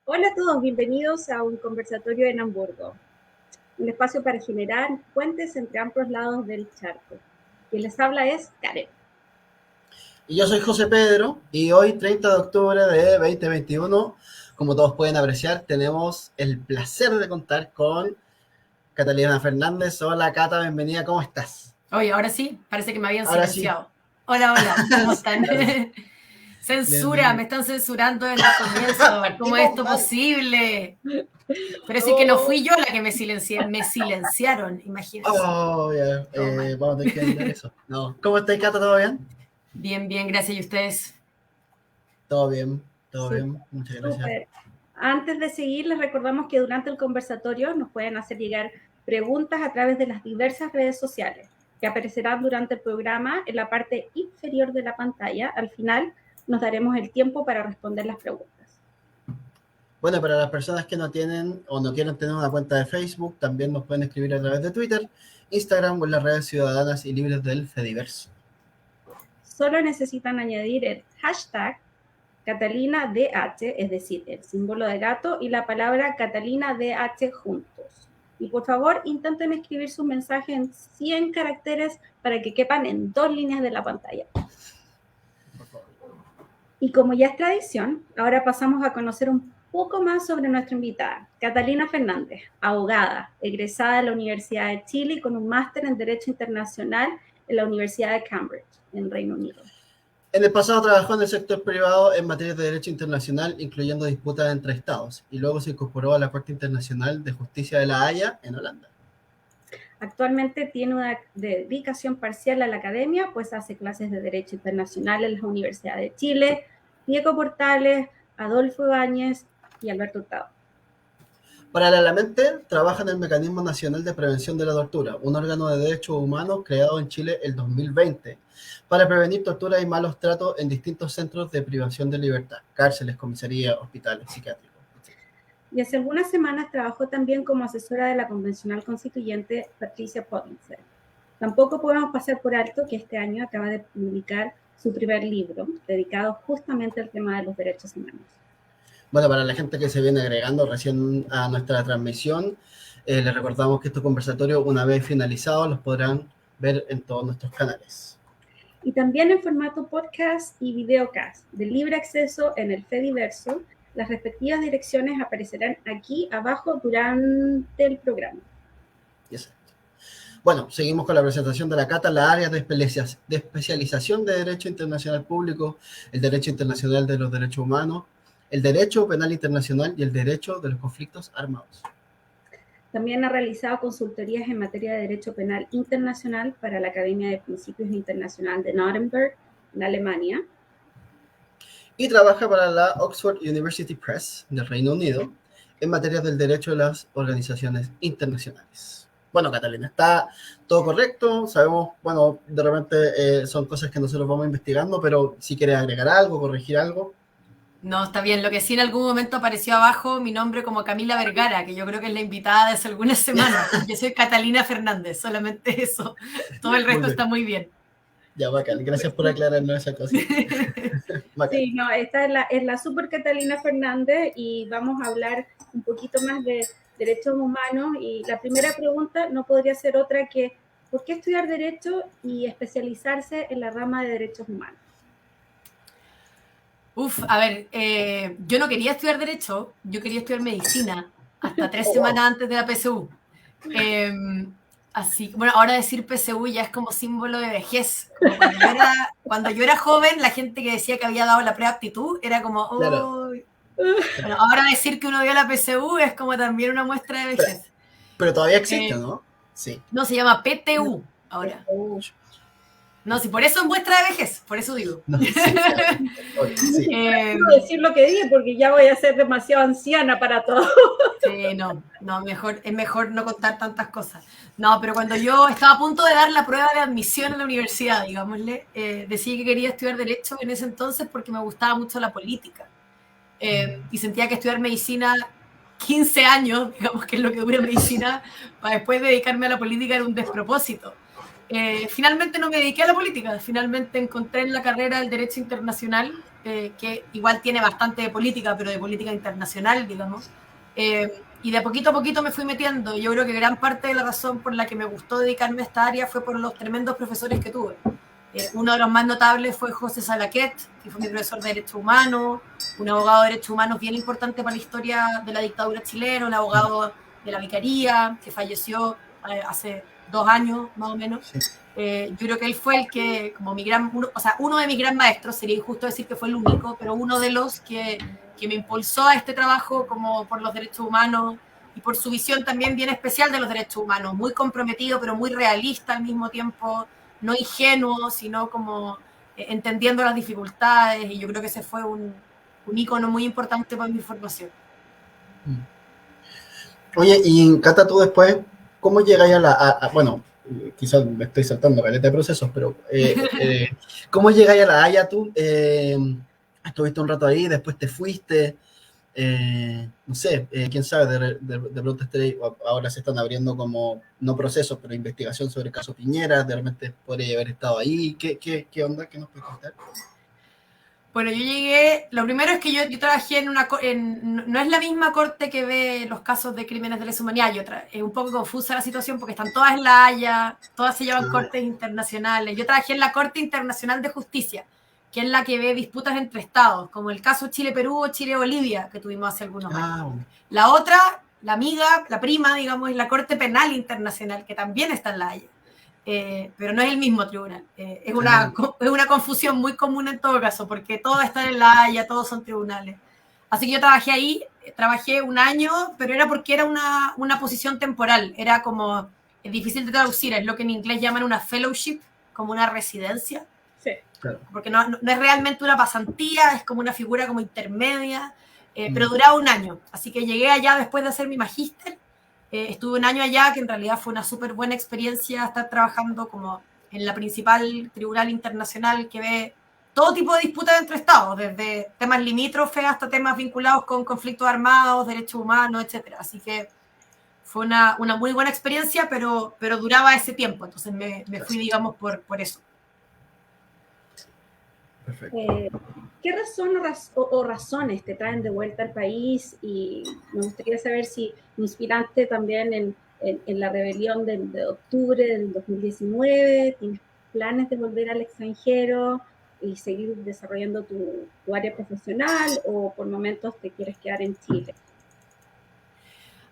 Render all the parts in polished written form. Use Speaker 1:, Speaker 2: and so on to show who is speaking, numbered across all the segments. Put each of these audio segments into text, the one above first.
Speaker 1: Hola a todos, bienvenidos a un conversatorio en Hamburgo, un espacio para generar puentes entre ambos lados del charco. Quien les habla es Karen.
Speaker 2: Y yo soy José Pedro y hoy, 30 de octubre de 2021, como todos pueden apreciar, tenemos el placer de contar con Catalina Fernández. Hola Cata, bienvenida, ¿cómo estás?
Speaker 3: Oye, ahora sí, parece que me habían
Speaker 2: Ahora sí.
Speaker 3: silenciado. Hola, hola, ¿cómo están? Censura,
Speaker 2: Bien.
Speaker 3: me están censurando desde el comienzo. ¿Cómo es esto
Speaker 2: Mal.
Speaker 3: posible? Pero sí que no fui yo la que me silencié, me silenciaron, imagínense.
Speaker 2: Oh, ya,
Speaker 3: Todo mal.
Speaker 2: vamos a tener que editar eso. No. ¿Cómo estás, Cata? ¿Todo bien?
Speaker 3: Bien, bien, gracias. ¿Y ustedes?
Speaker 2: Todo bien, todo
Speaker 1: Súper,
Speaker 2: bien. Muchas gracias.
Speaker 1: súper. Antes de seguir, les recordamos que durante el conversatorio nos pueden hacer llegar preguntas a través de las diversas redes sociales que aparecerán durante el programa en la parte inferior de la pantalla. Al final nos daremos el tiempo para responder las preguntas.
Speaker 2: Bueno, para las personas que no tienen o no quieren tener una cuenta de Facebook, también nos pueden escribir a través de Twitter, Instagram o en las redes ciudadanas y libres del Fediverso.
Speaker 1: Solo necesitan añadir el hashtag CatalinaDH, es decir, el símbolo de gato y la palabra CatalinaDH juntos. Y por favor, intenten escribir su mensaje en 100 caracteres para que quepan en 2 líneas de la pantalla. Y como ya es tradición, ahora pasamos a conocer un poco más sobre nuestra invitada, Catalina Fernández, abogada, egresada de la Universidad de Chile y con un máster en Derecho Internacional en la Universidad de Cambridge, en Reino Unido.
Speaker 2: En el pasado trabajó en el sector privado en materia de derecho internacional, incluyendo disputas entre estados, y luego se incorporó a la Corte Internacional de Justicia de La Haya, en Holanda.
Speaker 1: Actualmente tiene una dedicación parcial a la academia, pues hace clases de Derecho Internacional en la Universidad de Chile, Diego Portales, Adolfo Ibáñez y Alberto Hurtado.
Speaker 2: Paralelamente, trabaja en el Mecanismo Nacional de Prevención de la Tortura, un órgano de derechos humanos creado en Chile el 2020 para prevenir tortura y malos tratos en distintos centros de privación de libertad, cárceles, comisarías, hospitales psiquiátricos.
Speaker 1: Y hace algunas semanas trabajó también como asesora de la convencional constituyente Patricia Pottenser. Tampoco podemos pasar por alto que este año acaba de publicar su primer libro, dedicado justamente al tema de los derechos humanos.
Speaker 2: Bueno, para la gente que se viene agregando recién a nuestra transmisión, les recordamos que estos conversatorios, una vez finalizados, los podrán ver en todos nuestros canales.
Speaker 1: Y también en formato podcast y videocast de libre acceso en el Fediverso. Las respectivas direcciones aparecerán aquí abajo durante el programa.
Speaker 2: Exacto. Bueno, seguimos con la presentación de la Cata, las áreas de especialización de Derecho Internacional Público, el Derecho Internacional de los Derechos Humanos, el Derecho Penal Internacional y el Derecho de los Conflictos Armados.
Speaker 1: También ha realizado consultorías en materia de Derecho Penal Internacional para la Academia de Principios Internacional de Nuremberg, en Alemania.
Speaker 2: Y trabaja para la Oxford University Press del Reino Unido en materia del derecho de las organizaciones internacionales. Bueno, Catalina, está todo correcto. Sabemos, bueno, de repente son cosas que nosotros vamos investigando, pero si quieres agregar algo, corregir algo.
Speaker 3: No, está bien. Lo que sí en algún momento apareció abajo mi nombre como Camila Vergara, que yo creo que es la invitada de hace algunas semanas. Yo soy Catalina Fernández, solamente eso. Todo el resto está muy bien.
Speaker 2: Ya, bacán. Gracias por aclararnos esa cosa.
Speaker 1: Sí, no, esta es la super Catalina Fernández y vamos a hablar un poquito más de derechos humanos. Y la primera pregunta no podría ser otra que, ¿por qué estudiar Derecho y especializarse en la rama de derechos humanos?
Speaker 3: A ver, yo no quería estudiar Derecho, yo quería estudiar Medicina hasta 3 semanas antes de la PSU. Así, bueno, ahora decir PSU ya es como símbolo de vejez. Como cuando yo era joven, la gente que decía que había dado la preaptitud era como, oh.
Speaker 2: Claro.
Speaker 3: Bueno, ahora decir que uno dio la PSU es como también una muestra de vejez.
Speaker 2: Pero todavía existe, ¿no? Sí.
Speaker 3: No, se llama PTU ahora. No, si por eso es muestra de vejez, por eso digo.
Speaker 2: No, sí, sí.
Speaker 1: No decir lo que dije porque ya voy a ser demasiado anciana para todo.
Speaker 3: Sí, no, es mejor no contar tantas cosas. No, pero cuando yo estaba a punto de dar la prueba de admisión a la universidad, digámosle, decidí que quería estudiar Derecho en ese entonces porque me gustaba mucho la política. Y sentía que estudiar medicina 15 años, digamos que es lo que dura medicina, para después dedicarme a la política era un despropósito. finalmente no me dediqué a la política, finalmente encontré en la carrera el Derecho Internacional, que igual tiene bastante de política, pero de política internacional, digamos. Y de poquito a poquito me fui metiendo. Yo creo que gran parte de la razón por la que me gustó dedicarme a esta área fue por los tremendos profesores que tuve. Uno de los más notables fue José Salaquet, que fue mi profesor de Derechos Humanos, un abogado de Derechos Humanos bien importante para la historia de la dictadura chilena, un abogado de la Vicaría, que falleció hace 2 años más o menos.
Speaker 2: Sí.
Speaker 3: Yo creo que él fue el que, como uno de mis gran maestros, sería injusto decir que fue el único, pero uno de los que me impulsó a este trabajo como por los derechos humanos y por su visión también bien especial de los derechos humanos, muy comprometido pero muy realista al mismo tiempo, no ingenuo, sino como entendiendo las dificultades, y yo creo que ese fue un ícono muy importante para mi formación.
Speaker 2: Oye, y Cata, tú después, ¿cómo llegáis bueno, quizás me estoy saltando caleta de procesos, pero ¿cómo llegáis a La Haya tú? Estuviste un rato ahí, después te fuiste, no sé, quién sabe, de pronto ahora se están abriendo como, no procesos, pero investigación sobre el caso Piñera, de repente podría haber estado ahí. ¿Qué onda? ¿Qué nos puedes contar?
Speaker 3: Bueno, yo llegué, lo primero es que yo trabajé no es la misma corte que ve los casos de crímenes de lesa humanidad, es un poco confusa la situación porque están todas en La Haya, todas se llaman cortes internacionales. Yo trabajé en la Corte Internacional de Justicia, que es la que ve disputas entre estados, como el caso Chile-Perú o Chile-Bolivia, que tuvimos hace algunos años.
Speaker 2: Bueno.
Speaker 3: La otra, la amiga, la prima, digamos, es la Corte Penal Internacional, que también está en La Haya. Pero no es el mismo tribunal. Es una confusión muy común en todo caso, porque todos están en La Haya, todos son tribunales. Así que yo trabajé ahí, trabajé 1 año, pero era porque era una posición temporal, era como, es difícil de traducir, es lo que en inglés llaman una fellowship, como una residencia.
Speaker 1: Sí.
Speaker 3: Claro. Porque no es realmente una pasantía, es como una figura como intermedia, pero duraba 1 año. Así que llegué allá después de hacer mi magíster. Estuve 1 año allá, que en realidad fue una súper buena experiencia estar trabajando como en la principal tribunal internacional que ve todo tipo de disputas entre estados, desde temas limítrofes hasta temas vinculados con conflictos armados, derechos humanos, etc. Así que fue una muy buena experiencia, pero duraba ese tiempo, entonces me fui, digamos, por eso.
Speaker 2: Perfecto.
Speaker 1: ¿Qué razón o razones te traen de vuelta al país? Y me gustaría saber si inspirante también en la rebelión de octubre del 2019, ¿tienes planes de volver al extranjero y seguir desarrollando tu área profesional, o por momentos te quieres quedar en Chile?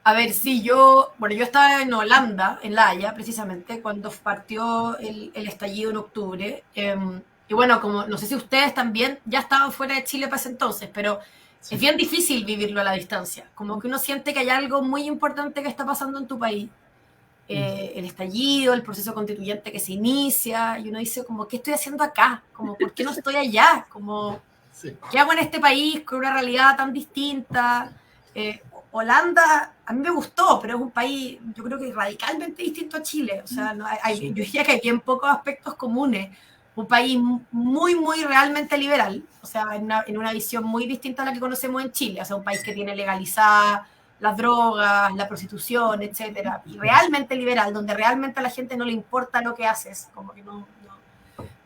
Speaker 3: A ver, sí, yo estaba en Holanda, en La Haya, precisamente, cuando partió el estallido en octubre. Y bueno, como no sé si ustedes también ya estaban fuera de Chile para ese entonces, pero sí, es bien difícil vivirlo a la distancia. Como que uno siente que hay algo muy importante que está pasando en tu país. El estallido, el proceso constituyente que se inicia, y uno dice como, ¿qué estoy haciendo acá? Como, ¿por qué no estoy allá? Como, sí, ¿qué hago en este país con una realidad tan distinta? Holanda, a mí me gustó, pero es un país, yo creo que radicalmente distinto a Chile. O sea, yo diría que hay bien pocos aspectos comunes. Un país muy, muy realmente liberal, o sea, en una visión muy distinta a la que conocemos en Chile. O sea, un país que tiene legalizada las drogas, la prostitución, etcétera, y realmente liberal, donde realmente a la gente no le importa lo que haces, como que no.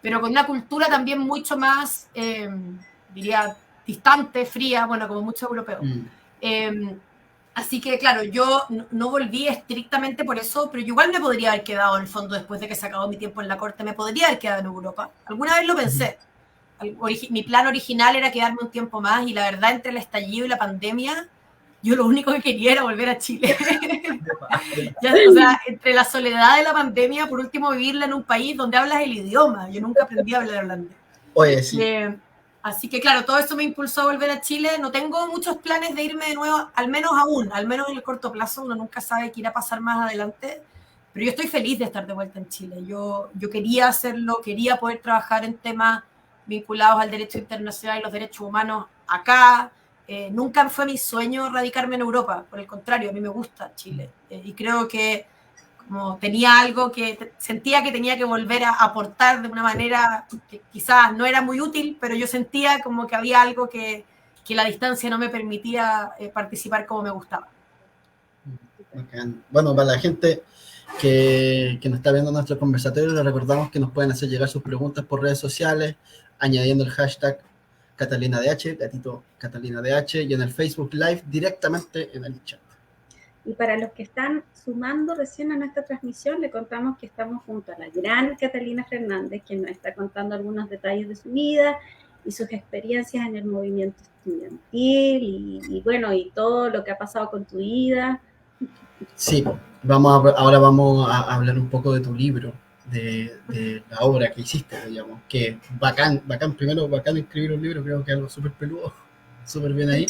Speaker 3: Pero con una cultura también mucho más, diría, distante, fría, bueno, como muchos europeos. Así que, claro, yo no volví estrictamente por eso, pero yo igual me podría haber quedado, en el fondo, después de que se acabó mi tiempo en la corte, me podría haber quedado en Europa. Alguna vez lo pensé. Mi plan original era quedarme un tiempo más, y la verdad, entre el estallido y la pandemia, yo lo único que quería era volver a Chile. O sea, entre la soledad de la pandemia, por último, vivirla en un país donde hablas el idioma. Yo nunca aprendí a hablar holandés.
Speaker 2: Oye, sí.
Speaker 3: Así que, claro, todo eso me impulsó a volver a Chile. No tengo muchos planes de irme de nuevo, al menos en el corto plazo. Uno nunca sabe qué irá a pasar más adelante. Pero yo estoy feliz de estar de vuelta en Chile. Yo quería hacerlo, quería poder trabajar en temas vinculados al derecho internacional y los derechos humanos acá. Nunca fue mi sueño radicarme en Europa, por el contrario, a mí me gusta Chile, y creo que como tenía algo que sentía que tenía que volver a aportar de una manera que quizás no era muy útil, pero yo sentía como que había algo que la distancia no me permitía participar como me gustaba.
Speaker 2: Bueno, para la gente, que nos está viendo nuestro conversatorio, les recordamos que nos pueden hacer llegar sus preguntas por redes sociales, añadiendo el hashtag CatalinaDH, gatito CatalinaDH, y en el Facebook Live directamente en el chat.
Speaker 1: Y para los que están sumando recién a nuestra transmisión, le contamos que estamos junto a la gran Catalina Fernández, quien nos está contando algunos detalles de su vida y sus experiencias en el movimiento estudiantil y bueno, y todo lo que ha pasado con tu vida.
Speaker 2: Sí, ahora vamos a hablar un poco de tu libro, de la obra que hiciste, digamos, que bacán, primero bacán escribir un libro, creo que es algo súper peludo, súper bien ahí.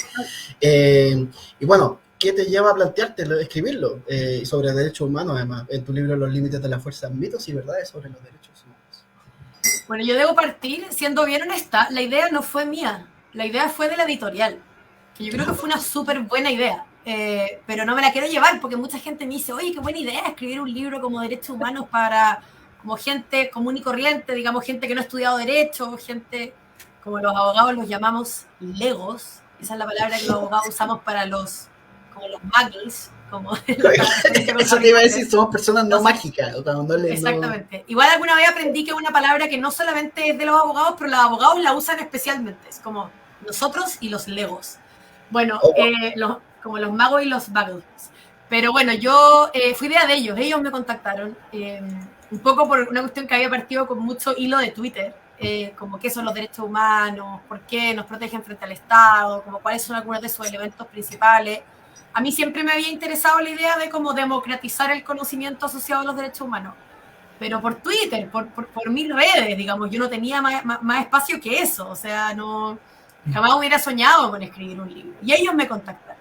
Speaker 2: Y bueno, ¿qué te lleva a planteártelo, escribirlo? Sobre derechos humanos, además, en tu libro Los límites de la fuerza, mitos y verdades sobre los derechos humanos.
Speaker 3: Bueno, yo debo partir, siendo bien honesta, la idea no fue mía, la idea fue de la editorial, que yo creo que fue una súper buena idea, pero no me la quiero llevar porque mucha gente me dice, oye, qué buena idea escribir un libro como derechos humanos para como gente común y corriente, digamos, gente que no ha estudiado derecho, gente como los abogados los llamamos legos, esa es la palabra que los abogados usamos para los muggles, como
Speaker 2: eso te iba a decir, somos personas no mágicas.
Speaker 3: Exactamente. Igual alguna vez aprendí que es una palabra que no solamente es de los abogados, pero los abogados la usan especialmente. Es como nosotros y los legos. Bueno, como los magos y los buggles. Pero bueno, yo fui idea de ellos me contactaron. Un poco por una cuestión que había partido con mucho hilo de Twitter. Como qué son los derechos humanos, por qué nos protegen frente al Estado, como cuáles son algunos de sus elementos principales. A mí siempre me había interesado la idea de cómo democratizar el conocimiento asociado a los derechos humanos, pero por Twitter, por mis redes, digamos, yo no tenía más espacio que eso, o sea, jamás hubiera soñado con escribir un libro. Y ellos me contactaron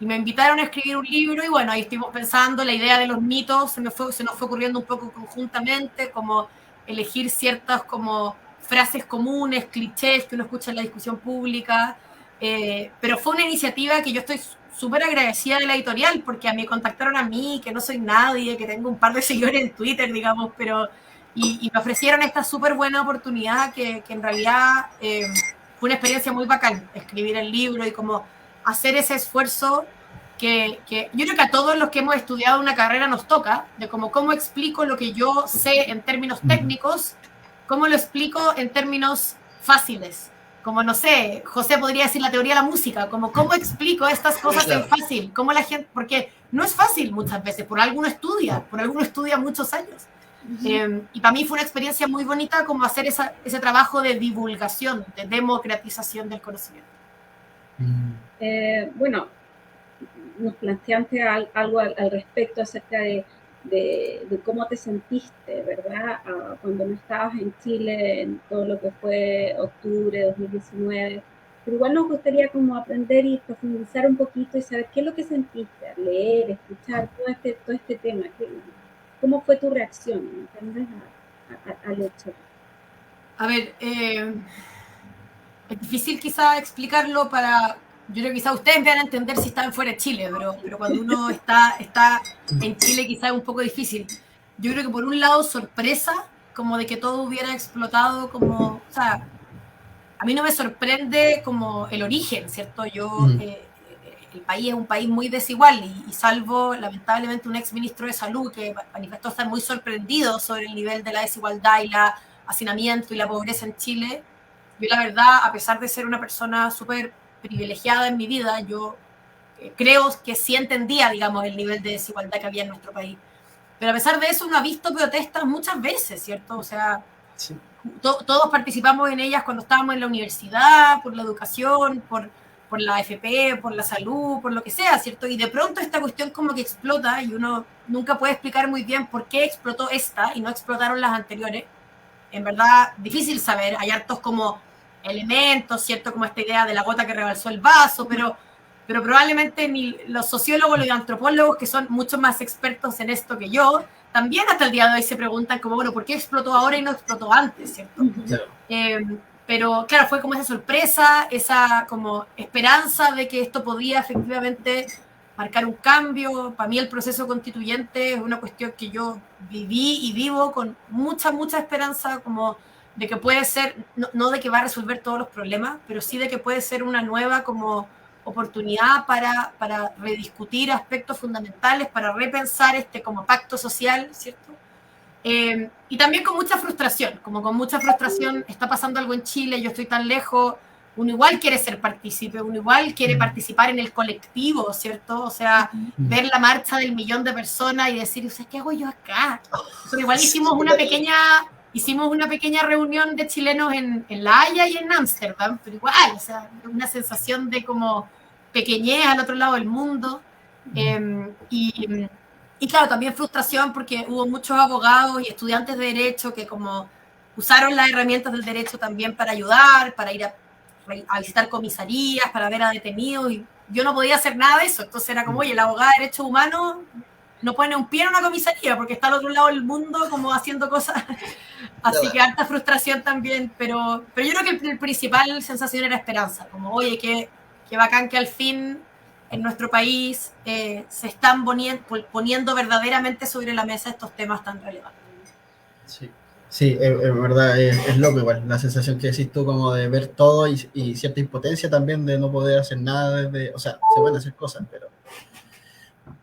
Speaker 3: y me invitaron a escribir un libro y bueno, ahí estuvimos pensando, la idea de los mitos se nos fue ocurriendo un poco conjuntamente, como elegir ciertas como frases comunes, clichés que uno escucha en la discusión pública, pero fue una iniciativa que yo estoy súper agradecida de la editorial, porque a mí contactaron a mí, que no soy nadie, que tengo un par de seguidores en Twitter, digamos, pero y me ofrecieron esta súper buena oportunidad que en realidad fue una experiencia muy bacán, escribir el libro y como hacer ese esfuerzo que yo creo que a todos los que hemos estudiado una carrera nos toca, de cómo explico lo que yo sé en términos técnicos, cómo lo explico en términos fáciles. Como, no sé, José podría decir la teoría de la música, como cómo explico estas cosas en fácil, cómo la gente, porque no es fácil muchas veces, por alguno estudia muchos años. Y para mí fue una experiencia muy bonita como hacer ese trabajo de divulgación, de democratización del conocimiento.
Speaker 1: Bueno, nos planteaste algo al respecto acerca de cómo te sentiste, ¿verdad? Cuando no estabas en Chile, en todo lo que fue octubre de 2019. Pero igual nos gustaría como aprender y profundizar un poquito y saber qué es lo que sentiste al leer, escuchar todo este tema. ¿Cómo fue tu reacción, ¿entiendes? Al hecho.
Speaker 3: A ver, es difícil quizá explicarlo yo creo que quizá ustedes me van a entender si están fuera de Chile, pero cuando uno está en Chile quizá es un poco difícil. Yo creo que por un lado sorpresa, como de que todo hubiera explotado, o sea, a mí no me sorprende como el origen, ¿cierto? El país es un país muy desigual y salvo lamentablemente un ex ministro de salud que manifestó estar muy sorprendido sobre el nivel de la desigualdad y el hacinamiento y la pobreza en Chile, yo la verdad, a pesar de ser una persona súper privilegiada en mi vida, yo creo que sí entendía, digamos, el nivel de desigualdad que había en nuestro país. Pero a pesar de eso, uno ha visto protestas muchas veces, ¿cierto? O sea, sí. Todos participamos en ellas cuando estábamos en la universidad, por la educación, por la AFP, por la salud, por lo que sea, ¿cierto? Y de pronto esta cuestión como que explota y uno nunca puede explicar muy bien por qué explotó esta y no explotaron las anteriores. En verdad, difícil saber. Hay hartos como elementos, ¿cierto? Como esta idea de la gota que rebalsó el vaso, pero probablemente ni los sociólogos, los antropólogos, que son mucho más expertos en esto que yo, también hasta el día de hoy se preguntan como, bueno, ¿por qué explotó ahora y no explotó antes, ¿cierto? Pero claro, fue como esa sorpresa, esa como esperanza de que esto podía efectivamente marcar un cambio. Para mí el proceso constituyente es una cuestión que yo viví y vivo con mucha esperanza, como de que puede ser, no de que va a resolver todos los problemas, pero sí de que puede ser una nueva como oportunidad para rediscutir aspectos fundamentales, para repensar como pacto social, ¿cierto? Y también con mucha frustración, como con mucha frustración, está pasando algo en Chile, yo estoy tan lejos, uno igual quiere ser partícipe, uno igual quiere participar en el colectivo, ¿cierto? O sea, ver la marcha del 1.000.000 de personas y decir, o sea, ¿qué hago yo acá? Pero igual hicimos una pequeña reunión de chilenos en La Haya y en Ámsterdam, pero igual, o sea, una sensación de como pequeñez al otro lado del mundo. Y claro, también frustración porque hubo muchos abogados y estudiantes de derecho que como usaron las herramientas del derecho también para ayudar, para ir a visitar comisarías, para ver a detenidos, y yo no podía hacer nada de eso. Entonces era como, oye, el abogado de derechos humanos no pone un pie en una comisaría porque está al otro lado del mundo como haciendo cosas. Así que harta frustración también, pero yo creo que el principal sensación era esperanza, como, oye, qué bacán que al fin en nuestro país se están poniendo verdaderamente sobre la mesa estos temas tan relevantes.
Speaker 2: Sí, en verdad es loco igual, la sensación que decís tú como de ver todo y cierta impotencia también de no poder hacer nada desde, o sea, se pueden hacer cosas,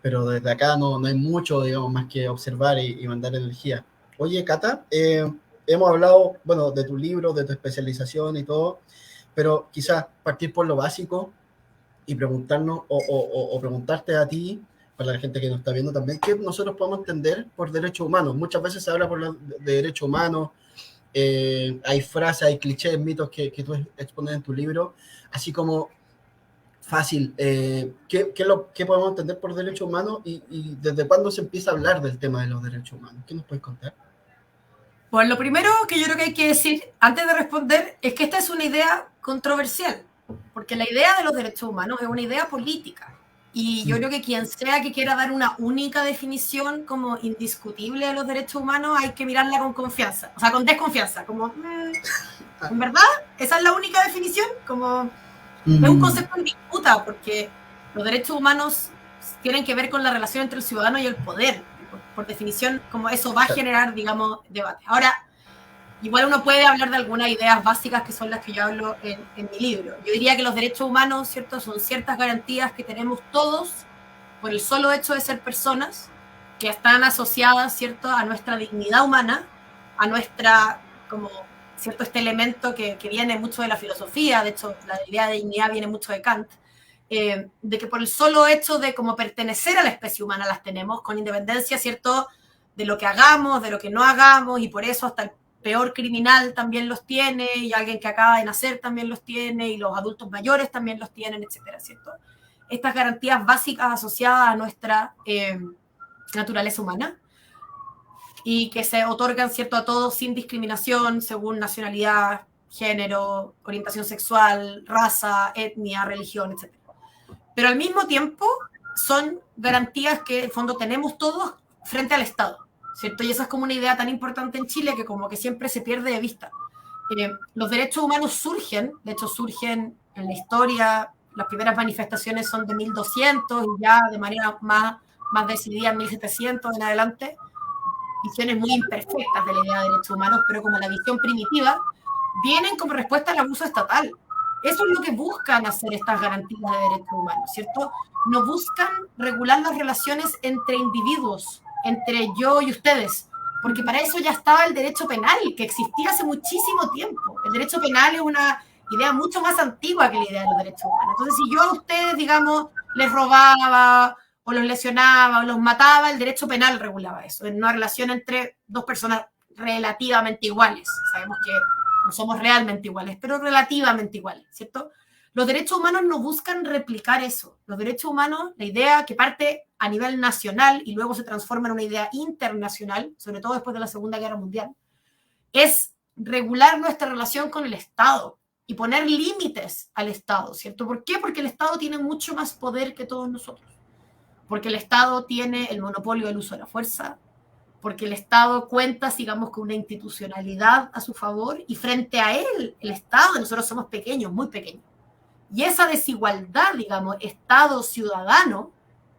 Speaker 2: pero desde acá no hay mucho, digamos, más que observar y mandar energía. Oye, Cata, hemos hablado, bueno, de tu libro, de tu especialización y todo, pero quizás partir por lo básico y preguntarnos o preguntarte a ti, para la gente que nos está viendo también, ¿qué nosotros podemos entender por derechos humanos? Muchas veces se habla de derechos humanos, hay frases, hay clichés, mitos que tú expones en tu libro, así como fácil, ¿qué podemos entender por derechos humanos y desde cuándo se empieza a hablar del tema de los derechos humanos? ¿Qué nos puedes contar?
Speaker 3: Pues lo primero que yo creo que hay que decir antes de responder es que esta es una idea controversial, porque la idea de los derechos humanos es una idea política. Y yo creo que quien sea que quiera dar una única definición como indiscutible de los derechos humanos, hay que mirarla con confianza, o sea, con desconfianza, como, ¿en verdad? ¿Esa es la única definición? Como, es un concepto en disputa, porque los derechos humanos tienen que ver con la relación entre el ciudadano y el poder. Por definición, como eso va a generar, digamos, debate. Ahora, igual uno puede hablar de algunas ideas básicas que son las que yo hablo en mi libro. Yo diría que los derechos humanos, ¿cierto?, son ciertas garantías que tenemos todos por el solo hecho de ser personas, que están asociadas, ¿cierto?, a nuestra dignidad humana, a nuestra, como, ¿cierto?, este elemento que viene mucho de la filosofía, de hecho, la idea de dignidad viene mucho de Kant, de que por el solo hecho de como pertenecer a la especie humana las tenemos, con independencia, ¿cierto?, de lo que hagamos, de lo que no hagamos, y por eso hasta el peor criminal también los tiene, y alguien que acaba de nacer también los tiene, y los adultos mayores también los tienen, etcétera, ¿cierto? Estas garantías básicas asociadas a nuestra naturaleza humana y que se otorgan, ¿cierto?, a todos sin discriminación según nacionalidad, género, orientación sexual, raza, etnia, religión, etcétera. Pero al mismo tiempo son garantías que en el fondo tenemos todos frente al Estado, ¿cierto? Y esa es como una idea tan importante en Chile que como que siempre se pierde de vista. Los derechos humanos surgen, de hecho surgen en la historia, las primeras manifestaciones son de 1200 y ya de manera más decidida en 1700 en adelante, visiones muy imperfectas de la idea de derechos humanos, pero como la visión primitiva, vienen como respuesta al abuso estatal. Eso es lo que buscan hacer estas garantías de derechos humanos, ¿cierto? No buscan regular las relaciones entre individuos, entre yo y ustedes, porque para eso ya estaba el derecho penal, que existía hace muchísimo tiempo. El derecho penal es una idea mucho más antigua que la idea de los derechos humanos. Entonces, si yo a ustedes, digamos, les robaba o los lesionaba o los mataba, el derecho penal regulaba eso, en una relación entre dos personas relativamente iguales. Sabemos que no somos realmente iguales, pero relativamente iguales, ¿cierto? Los derechos humanos no buscan replicar eso. Los derechos humanos, la idea que parte a nivel nacional y luego se transforma en una idea internacional, sobre todo después de la Segunda Guerra Mundial, es regular nuestra relación con el Estado y poner límites al Estado, ¿cierto? ¿Por qué? Porque el Estado tiene mucho más poder que todos nosotros. Porque el Estado tiene el monopolio del uso de la fuerza, porque el Estado cuenta, digamos, con una institucionalidad a su favor y frente a él, el Estado, nosotros somos pequeños, muy pequeños. Y esa desigualdad, digamos, Estado-ciudadano,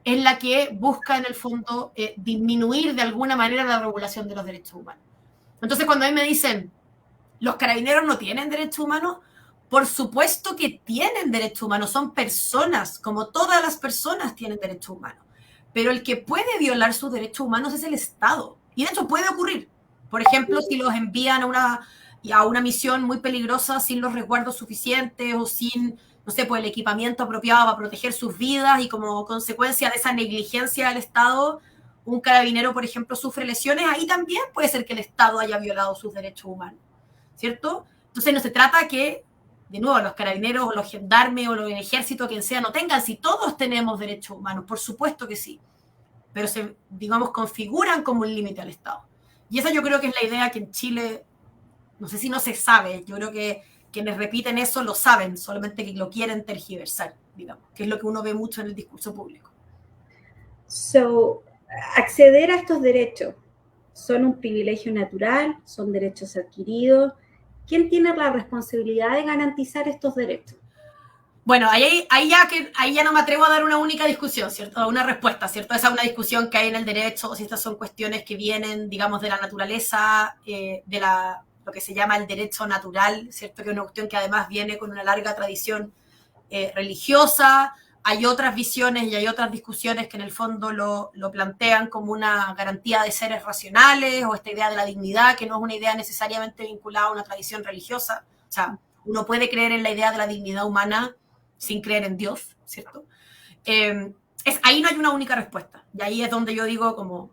Speaker 3: es la que busca en el fondo disminuir de alguna manera la regulación de los derechos humanos. Entonces, cuando a mí me dicen, los carabineros no tienen derechos humanos, Por supuesto que tienen derechos humanos, son personas, como todas las personas tienen derechos humanos. Pero el que puede violar sus derechos humanos es el Estado. Y de hecho puede ocurrir. Por ejemplo, si los envían a una misión muy peligrosa sin los resguardos suficientes o sin, no sé, pues el equipamiento apropiado para proteger sus vidas, y como consecuencia de esa negligencia del Estado, un carabinero, por ejemplo, sufre lesiones, ahí también puede ser que el Estado haya violado sus derechos humanos, ¿cierto? Entonces no se trata que, de nuevo, los carabineros o los gendarmes o el ejército, quien sea, no tengan. Si todos tenemos derechos humanos, por supuesto que sí, pero se, digamos, configuran como un límite al Estado. Y esa yo creo que es la idea que en Chile, no sé si no se sabe, yo creo que quienes repiten eso lo saben, solamente que lo quieren tergiversar, digamos, que es lo que uno ve mucho en el discurso público.
Speaker 1: So, acceder a estos derechos, ¿son un privilegio natural? ¿Son derechos adquiridos? ¿Quién tiene la responsabilidad de garantizar estos derechos?
Speaker 3: Bueno, ahí ya no me atrevo a dar una única discusión, ¿cierto? Una respuesta, ¿cierto? Esa es una discusión que hay en el derecho, o si estas son cuestiones que vienen, digamos, de la naturaleza, lo que se llama el derecho natural, ¿cierto? Que es una cuestión que además viene con una larga tradición religiosa. Hay otras visiones y hay otras discusiones que en el fondo lo plantean como una garantía de seres racionales, o esta idea de la dignidad, que no es una idea necesariamente vinculada a una tradición religiosa. O sea, uno puede creer en la idea de la dignidad humana sin creer en Dios, ¿cierto? Ahí no hay una única respuesta. Y ahí es donde yo digo, como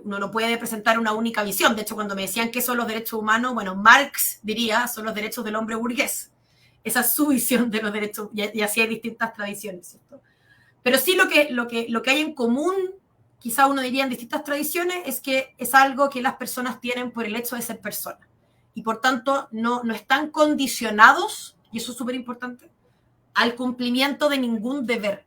Speaker 3: uno no puede presentar una única visión. De hecho, cuando me decían qué son los derechos humanos, bueno, Marx diría, son los derechos del hombre burgués. Esa es su visión de los derechos, y así hay distintas tradiciones, ¿cierto? Pero sí lo que hay en común, quizá uno diría en distintas tradiciones, es que es algo que las personas tienen por el hecho de ser personas. Y por tanto, no están condicionados, y eso es súper importante, al cumplimiento de ningún deber.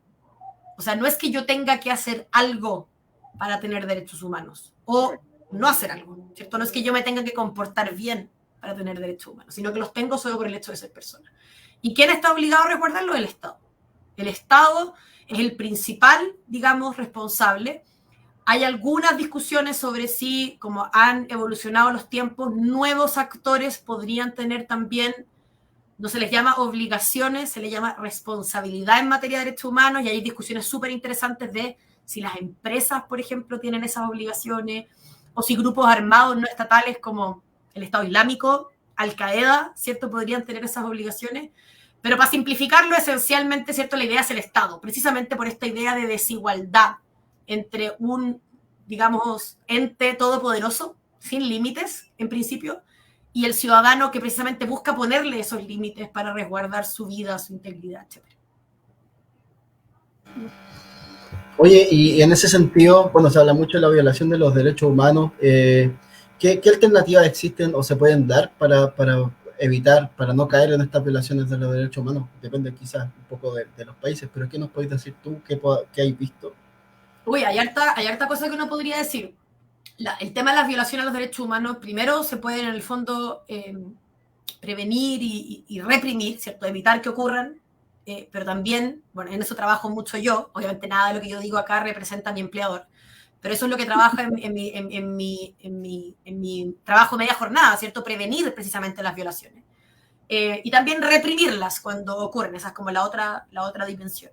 Speaker 3: O sea, no es que yo tenga que hacer algo para tener derechos humanos, o no hacer algo, ¿cierto? No es que yo me tenga que comportar bien para tener derechos humanos, sino que los tengo solo por el hecho de ser persona. ¿Y quién está obligado a resguardarlo? El Estado. El Estado es el principal, digamos, responsable. Hay algunas discusiones sobre si, como han evolucionado los tiempos, nuevos actores podrían tener también, no se les llama obligaciones, se les llama responsabilidad en materia de derechos humanos, y hay discusiones súper interesantes de si las empresas, por ejemplo, tienen esas obligaciones, o si grupos armados no estatales como el Estado Islámico, Al-Qaeda, ¿cierto?, podrían tener esas obligaciones. Pero para simplificarlo, esencialmente, ¿cierto?, la idea es el Estado, precisamente por esta idea de desigualdad entre un, digamos, ente todopoderoso, sin límites, en principio, y el ciudadano que precisamente busca ponerle esos límites para resguardar su vida, su integridad, etc.
Speaker 2: Oye, y en ese sentido, bueno, se habla mucho de la violación de los derechos humanos. ¿Qué alternativas existen o se pueden dar para evitar, para no caer en estas violaciones de los derechos humanos? Depende quizás un poco de los países, pero ¿qué nos podéis decir tú? ¿Qué has visto?
Speaker 3: Uy, hay harta cosa que uno podría decir. El tema de las violaciones a los derechos humanos, primero se puede en el fondo prevenir y reprimir, ¿cierto? Evitar que ocurran, pero también, bueno, en eso trabajo mucho yo, obviamente nada de lo que yo digo acá representa a mi empleador, pero eso es lo que trabaja en mi trabajo media jornada, ¿cierto? Prevenir precisamente las violaciones. Y también reprimirlas cuando ocurren, esa es como la otra dimensión.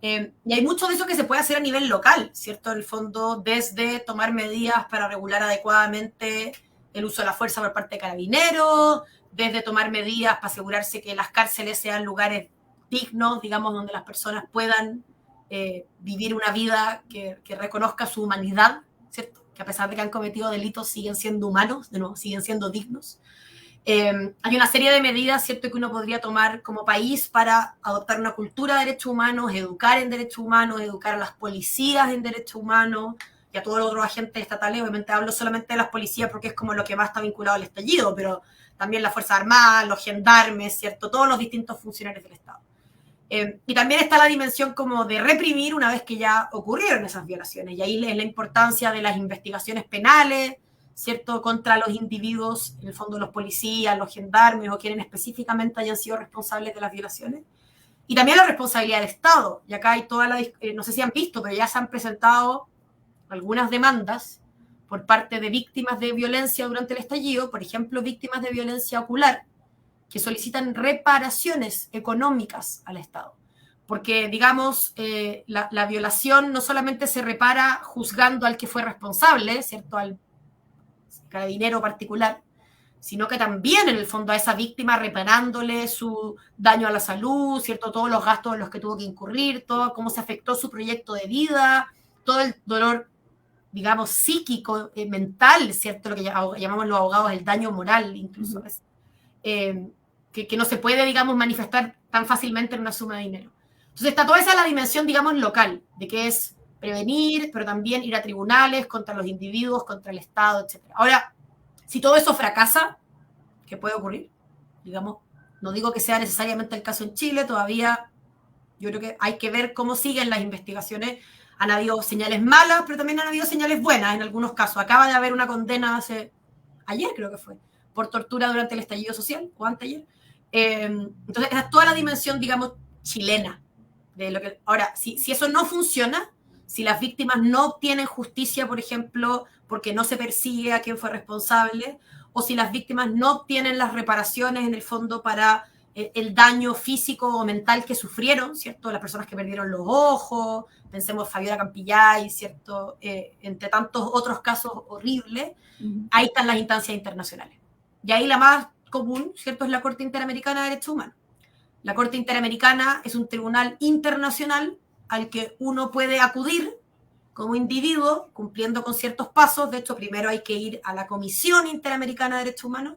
Speaker 3: Y hay mucho de eso que se puede hacer a nivel local, ¿cierto? En el fondo, desde tomar medidas para regular adecuadamente el uso de la fuerza por parte de carabineros, desde tomar medidas para asegurarse que las cárceles sean lugares dignos, digamos, donde las personas puedan vivir una vida que reconozca su humanidad, ¿cierto? Que a pesar de que han cometido delitos siguen siendo humanos, de nuevo, siguen siendo dignos. Hay una serie de medidas, ¿cierto?, que uno podría tomar como país para adoptar una cultura de derechos humanos, educar en derechos humanos, educar a las policías en derechos humanos y a todos los otros agentes estatales. Obviamente hablo solamente de las policías porque es como lo que más está vinculado al estallido, pero también las Fuerzas Armadas, los gendarmes, ¿cierto?, todos los distintos funcionarios del Estado. Y también está la dimensión como de reprimir una vez que ya ocurrieron esas violaciones, y ahí es la importancia de las investigaciones penales, ¿cierto?, contra los individuos, en el fondo los policías, los gendarmes o quienes específicamente hayan sido responsables de las violaciones. Y también la responsabilidad del Estado. Y acá hay no sé si han visto, pero ya se han presentado algunas demandas por parte de víctimas de violencia durante el estallido, por ejemplo, víctimas de violencia ocular, que solicitan reparaciones económicas al Estado. Porque, digamos, la violación no solamente se repara juzgando al que fue responsable, ¿cierto?, al carabinero particular, sino que también, en el fondo, a esa víctima reparándole su daño a la salud, ¿cierto?, todos los gastos en los que tuvo que incurrir, todo cómo se afectó su proyecto de vida, todo el dolor, digamos, psíquico, mental, ¿cierto?, lo que llamamos los abogados el daño moral, incluso, que no se puede, digamos, manifestar tan fácilmente en una suma de dinero. Entonces está toda esa la dimensión, digamos, local, de que es prevenir, pero también ir a tribunales contra los individuos, contra el Estado, etc. Ahora, si todo eso fracasa, ¿qué puede ocurrir? Digamos, no digo que sea necesariamente el caso en Chile, todavía yo creo que hay que ver cómo siguen las investigaciones. Han habido señales malas, pero también han habido señales buenas en algunos casos. Acaba de haber una condena ayer creo que fue, por tortura durante el estallido social, o anteayer. Entonces, esa es toda la dimensión, digamos, chilena. De lo que, ahora, si eso no funciona, si las víctimas no obtienen justicia, por ejemplo, porque no se persigue a quien fue responsable, o si las víctimas no obtienen las reparaciones, en el fondo, para el daño físico o mental que sufrieron, ¿cierto? Las personas que perdieron los ojos, pensemos Fabiola Campillay, ¿cierto? Entre tantos otros casos horribles, ahí están las instancias internacionales. Y ahí la más común, ¿cierto?, es la Corte Interamericana de Derechos Humanos. La Corte Interamericana es un tribunal internacional al que uno puede acudir como individuo, cumpliendo con ciertos pasos. De hecho, primero hay que ir a la Comisión Interamericana de Derechos Humanos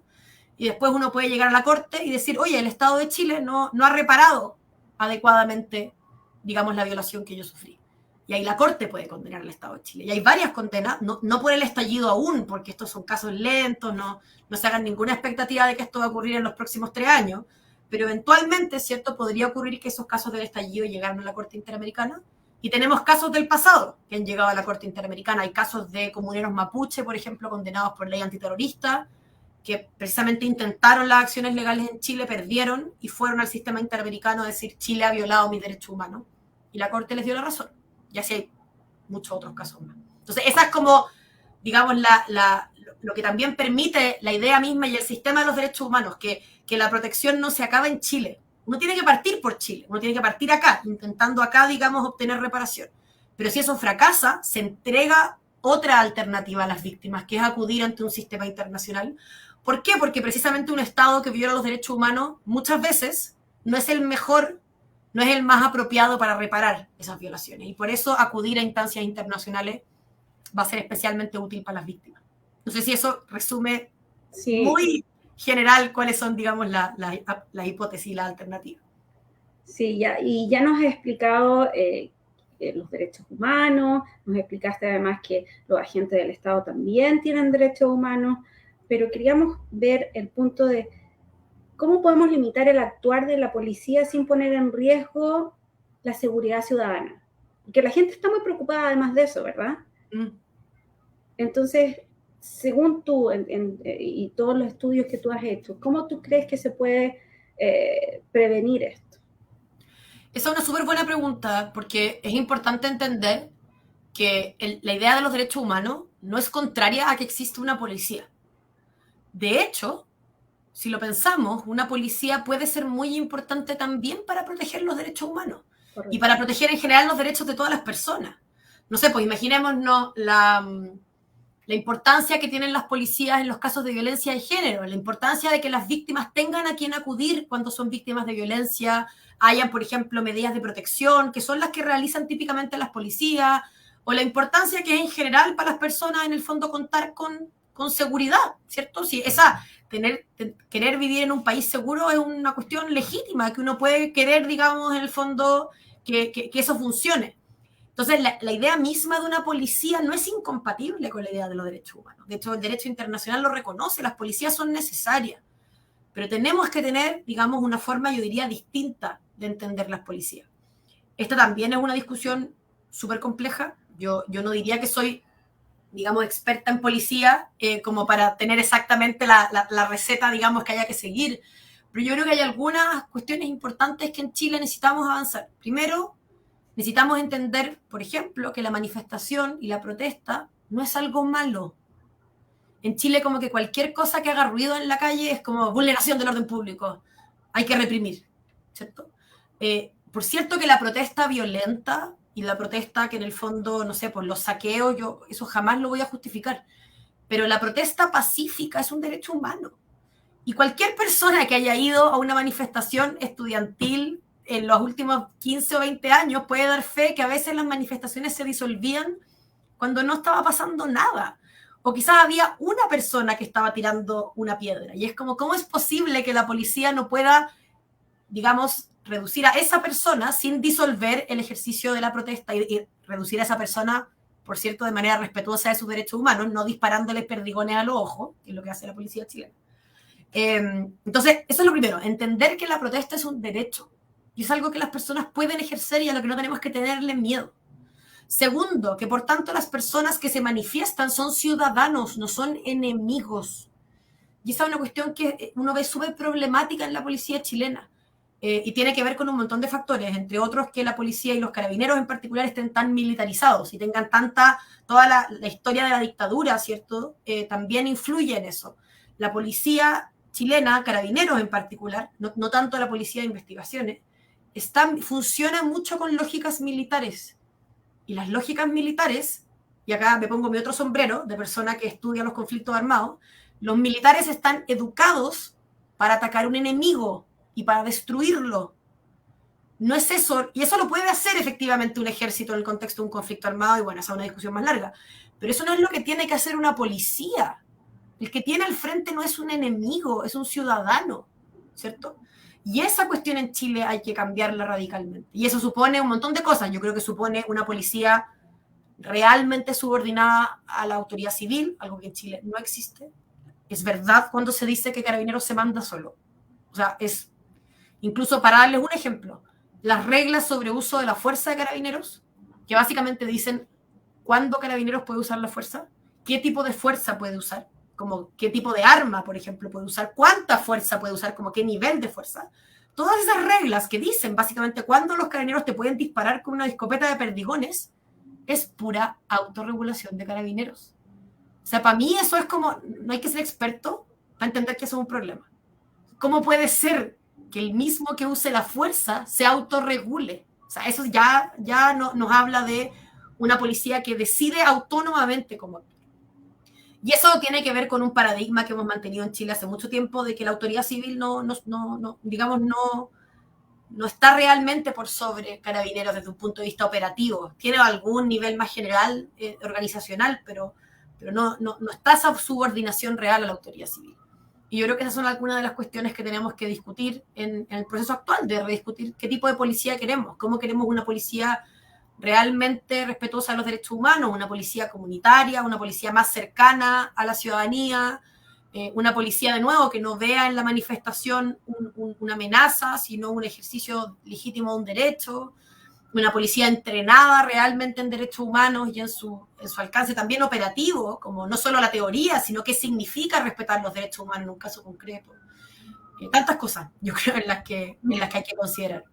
Speaker 3: y después uno puede llegar a la Corte y decir, oye, el Estado de Chile no ha reparado adecuadamente, digamos, la violación que yo sufrí. Y ahí la Corte puede condenar al Estado de Chile. Y hay varias condenas, no por el estallido aún, porque estos son casos lentos, no se hagan ninguna expectativa de que esto va a ocurrir en los próximos 3 años, pero eventualmente, ¿cierto?, podría ocurrir que esos casos del estallido llegaran a la Corte Interamericana. Y tenemos casos del pasado que han llegado a la Corte Interamericana. Hay casos de comuneros mapuche, por ejemplo, condenados por ley antiterrorista, que precisamente intentaron las acciones legales en Chile, perdieron y fueron al sistema interamericano a decir Chile ha violado mis derechos humanos. Y la Corte les dio la razón. Y así hay muchos otros casos más. Entonces, esa es como, digamos, lo que también permite la idea misma y el sistema de los derechos humanos, que la protección no se acaba en Chile. Uno tiene que partir por Chile, uno tiene que partir acá, intentando acá, digamos, obtener reparación. Pero si eso fracasa, se entrega otra alternativa a las víctimas, que es acudir ante un sistema internacional. ¿Por qué? Porque precisamente un Estado que viola los derechos humanos muchas veces no es el mejor, no es el más apropiado para reparar esas violaciones. Y por eso acudir a instancias internacionales va a ser especialmente útil para las víctimas. No sé si eso resume muy general cuáles son, digamos, las hipótesis y las alternativas.
Speaker 1: Sí, ya nos has explicado los derechos humanos, nos explicaste además que los agentes del Estado también tienen derechos humanos, pero queríamos ver el punto de cómo podemos limitar el actuar de la policía sin poner en riesgo la seguridad ciudadana. Porque la gente está muy preocupada además de eso, ¿verdad? Entonces, según tú y todos los estudios que tú has hecho, ¿cómo tú crees que se puede prevenir esto?
Speaker 3: Esa es una súper buena pregunta, porque es importante entender que la idea de los derechos humanos no es contraria a que exista una policía. De hecho, si lo pensamos, una policía puede ser muy importante también para proteger los derechos humanos. Correcto. Y para proteger en general los derechos de todas las personas. No sé, pues imaginémonos la importancia que tienen las policías en los casos de violencia de género, la importancia de que las víctimas tengan a quien acudir cuando son víctimas de violencia, hayan, por ejemplo, medidas de protección, que son las que realizan típicamente las policías, o la importancia que es en general para las personas, en el fondo, contar con seguridad, ¿cierto? Si querer vivir en un país seguro es una cuestión legítima, que uno puede querer, digamos, en el fondo, que eso funcione. Entonces, la idea misma de una policía no es incompatible con la idea de los derechos humanos. De hecho, el derecho internacional lo reconoce, las policías son necesarias. Pero tenemos que tener, digamos, una forma, yo diría, distinta de entender las policías. Esta también es una discusión súper compleja. Yo no diría que soy, digamos, experta en policía, como para tener exactamente la receta, digamos, que haya que seguir. Pero yo creo que hay algunas cuestiones importantes que en Chile necesitamos avanzar. Primero, necesitamos entender, por ejemplo, que la manifestación y la protesta no es algo malo. En Chile como que cualquier cosa que haga ruido en la calle es como vulneración del orden público, hay que reprimir, ¿cierto? Por cierto que la protesta violenta y la protesta que en el fondo, no sé, pues los saqueos, yo eso jamás lo voy a justificar, pero la protesta pacífica es un derecho humano. Y cualquier persona que haya ido a una manifestación estudiantil en los últimos 15 o 20 años puede dar fe que a veces las manifestaciones se disolvían cuando no estaba pasando nada. O quizás había una persona que estaba tirando una piedra. Y es como, ¿cómo es posible que la policía no pueda, digamos, reducir a esa persona sin disolver el ejercicio de la protesta y reducir a esa persona, por cierto, de manera respetuosa de sus derechos humanos, no disparándole perdigones a los ojos, que es lo que hace la policía chilena? Entonces, eso es lo primero, entender que la protesta es un derecho y es algo que las personas pueden ejercer y a lo que no tenemos que tenerle miedo. Segundo, que por tanto las personas que se manifiestan son ciudadanos, no son enemigos. Y esa es una cuestión que uno ve súper problemática en la policía chilena. Y tiene que ver con un montón de factores, entre otros que la policía y los carabineros en particular estén tan militarizados y tengan toda la historia de la dictadura, ¿cierto? También influye en eso. La policía chilena, carabineros en particular, no tanto la policía de investigaciones, funciona mucho con lógicas militares. Y las lógicas militares, y acá me pongo mi otro sombrero de persona que estudia los conflictos armados, los militares están educados para atacar a un enemigo y para destruirlo. No es eso, y eso lo puede hacer efectivamente un ejército en el contexto de un conflicto armado, y bueno, esa es una discusión más larga, pero eso no es lo que tiene que hacer una policía. El que tiene al frente no es un enemigo, es un ciudadano, ¿cierto? Y esa cuestión en Chile hay que cambiarla radicalmente. Y eso supone un montón de cosas. Yo creo que supone una policía realmente subordinada a la autoridad civil, algo que en Chile no existe. Es verdad cuando se dice que Carabineros se manda solo. O sea, incluso para darles un ejemplo, las reglas sobre uso de la fuerza de Carabineros, que básicamente dicen cuándo Carabineros puede usar la fuerza, qué tipo de fuerza puede usar, como qué tipo de arma, por ejemplo, puede usar, cuánta fuerza puede usar, como qué nivel de fuerza. Todas esas reglas que dicen básicamente cuándo los carabineros te pueden disparar con una escopeta de perdigones es pura autorregulación de Carabineros. O sea, para mí eso es como, no hay que ser experto para entender que eso es un problema. ¿Cómo puede ser que el mismo que use la fuerza se autorregule? O sea, eso ya no, nos habla de una policía que decide autónomamente cómo actuar. Y eso tiene que ver con un paradigma que hemos mantenido en Chile hace mucho tiempo, de que la autoridad civil no está realmente por sobre Carabineros desde un punto de vista operativo. Tiene algún nivel más general, organizacional, pero no está esa subordinación real a la autoridad civil. Y yo creo que esas son algunas de las cuestiones que tenemos que discutir en el proceso actual, de rediscutir qué tipo de policía queremos, cómo queremos una policía realmente respetuosa de los derechos humanos, una policía comunitaria, una policía más cercana a la ciudadanía, una policía de nuevo que no vea en la manifestación una amenaza, sino un ejercicio legítimo de un derecho, una policía entrenada realmente en derechos humanos y en su alcance también operativo, como no solo la teoría, sino qué significa respetar los derechos humanos en un caso concreto. Tantas cosas, yo creo, en las que hay que considerar.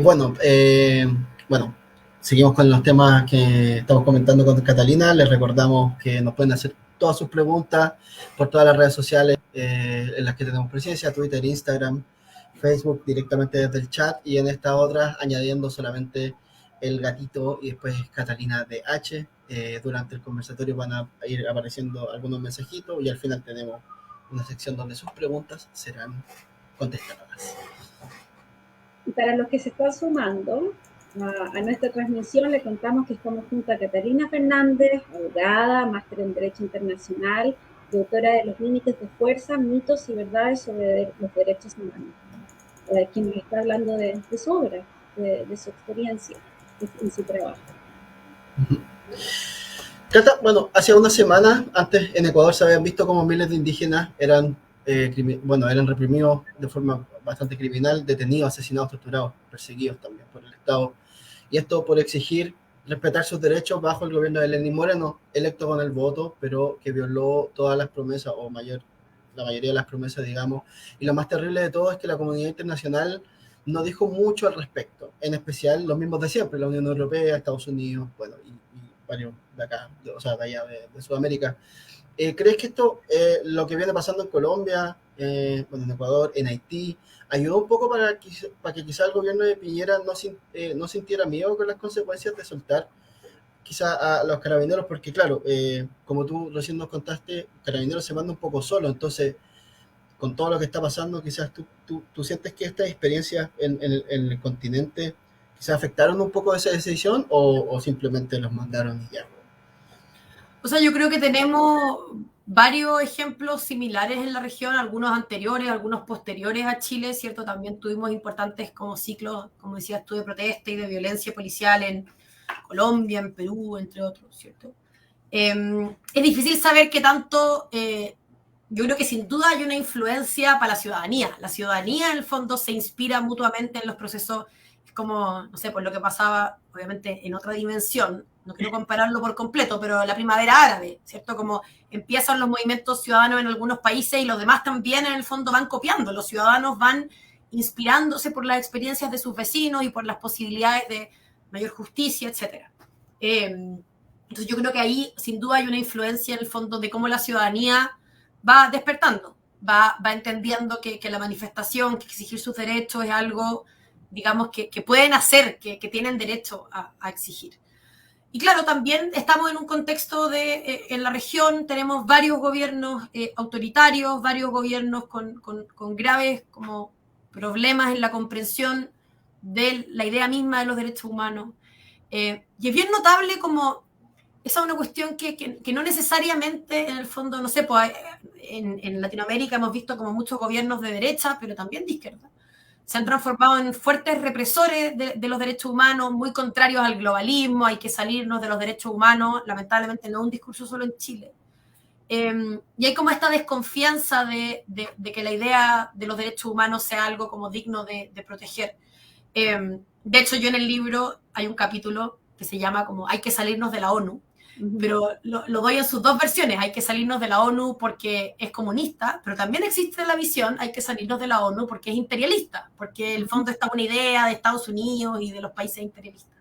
Speaker 2: Bueno, seguimos con los temas que estamos comentando con Catalina. Les recordamos que nos pueden hacer todas sus preguntas por todas las redes sociales en las que tenemos presencia, Twitter, Instagram, Facebook, directamente desde el chat, y en estas otras añadiendo solamente el gatito y después Catalina DH. Durante el conversatorio van a ir apareciendo algunos mensajitos y al final tenemos una sección donde sus preguntas serán contestadas.
Speaker 1: Y para los que se están sumando a nuestra transmisión, le contamos que estamos junto a Catalina Fernández, abogada, máster en Derecho Internacional y autora de Los Límites de Fuerza, Mitos y Verdades sobre los Derechos Humanos, quien nos está hablando de su obra, de su experiencia en su trabajo.
Speaker 2: Cata, bueno, hace una semana antes en Ecuador se habían visto como miles de indígenas eran reprimidos de forma bastante criminal, detenidos, asesinados, torturados, perseguidos también por el Estado. Y esto por exigir respetar sus derechos bajo el gobierno de Lenín Moreno, electo con el voto, pero que violó todas las promesas, la mayoría de las promesas, digamos. Y lo más terrible de todo es que la comunidad internacional no dijo mucho al respecto, en especial los mismos de siempre, la Unión Europea, Estados Unidos, bueno, y varios de acá, o sea, de allá, de Sudamérica. ¿Crees que esto, lo que viene pasando en Colombia, bueno, en Ecuador, en Haití, ayudó un poco para que quizá el gobierno de Piñera no sintiera miedo con las consecuencias de soltar quizá a los carabineros? Porque claro, como tú recién nos contaste, Carabineros se manda un poco solo, entonces con todo lo que está pasando, quizás tú sientes que estas experiencias en el continente quizás afectaron un poco esa decisión o simplemente los mandaron y ya.
Speaker 3: O sea, yo creo que tenemos varios ejemplos similares en la región, algunos anteriores, algunos posteriores a Chile, ¿cierto? También tuvimos importantes como ciclos, como decías tú, de protesta y de violencia policial en Colombia, en Perú, entre otros, ¿cierto? Es difícil saber qué tanto, yo creo que sin duda hay una influencia para la ciudadanía. La ciudadanía, en el fondo, se inspira mutuamente en los procesos, es como, no sé, por lo que pasaba, obviamente, en otra dimensión, no quiero compararlo por completo, pero la primavera árabe, ¿cierto? Como empiezan los movimientos ciudadanos en algunos países y los demás también, en el fondo, van copiando. Los ciudadanos van inspirándose por las experiencias de sus vecinos y por las posibilidades de mayor justicia, etcétera. Entonces yo creo que ahí sin duda hay una influencia en el fondo de cómo la ciudadanía va despertando, va entendiendo que la manifestación, que exigir sus derechos es algo, digamos, que pueden hacer, que tienen derecho a exigir. Y claro, también estamos en un contexto en la región tenemos varios gobiernos autoritarios, varios gobiernos con graves como problemas en la comprensión de la idea misma de los derechos humanos. Y es bien notable como esa es una cuestión que no necesariamente en el fondo, no sé, pues en Latinoamérica hemos visto como muchos gobiernos de derecha, pero también de izquierda. Se han transformado en fuertes represores de los derechos humanos, muy contrarios al globalismo, hay que salirnos de los derechos humanos, lamentablemente no es un discurso solo en Chile. Y hay como esta desconfianza de que la idea de los derechos humanos sea algo como digno de proteger. De hecho, yo en el libro hay un capítulo que se llama como Hay que salirnos de la ONU, pero lo doy en sus dos versiones. Hay que salirnos de la ONU porque es comunista, pero también existe la visión hay que salirnos de la ONU porque es imperialista, porque en el fondo está una idea de Estados Unidos y de los países imperialistas.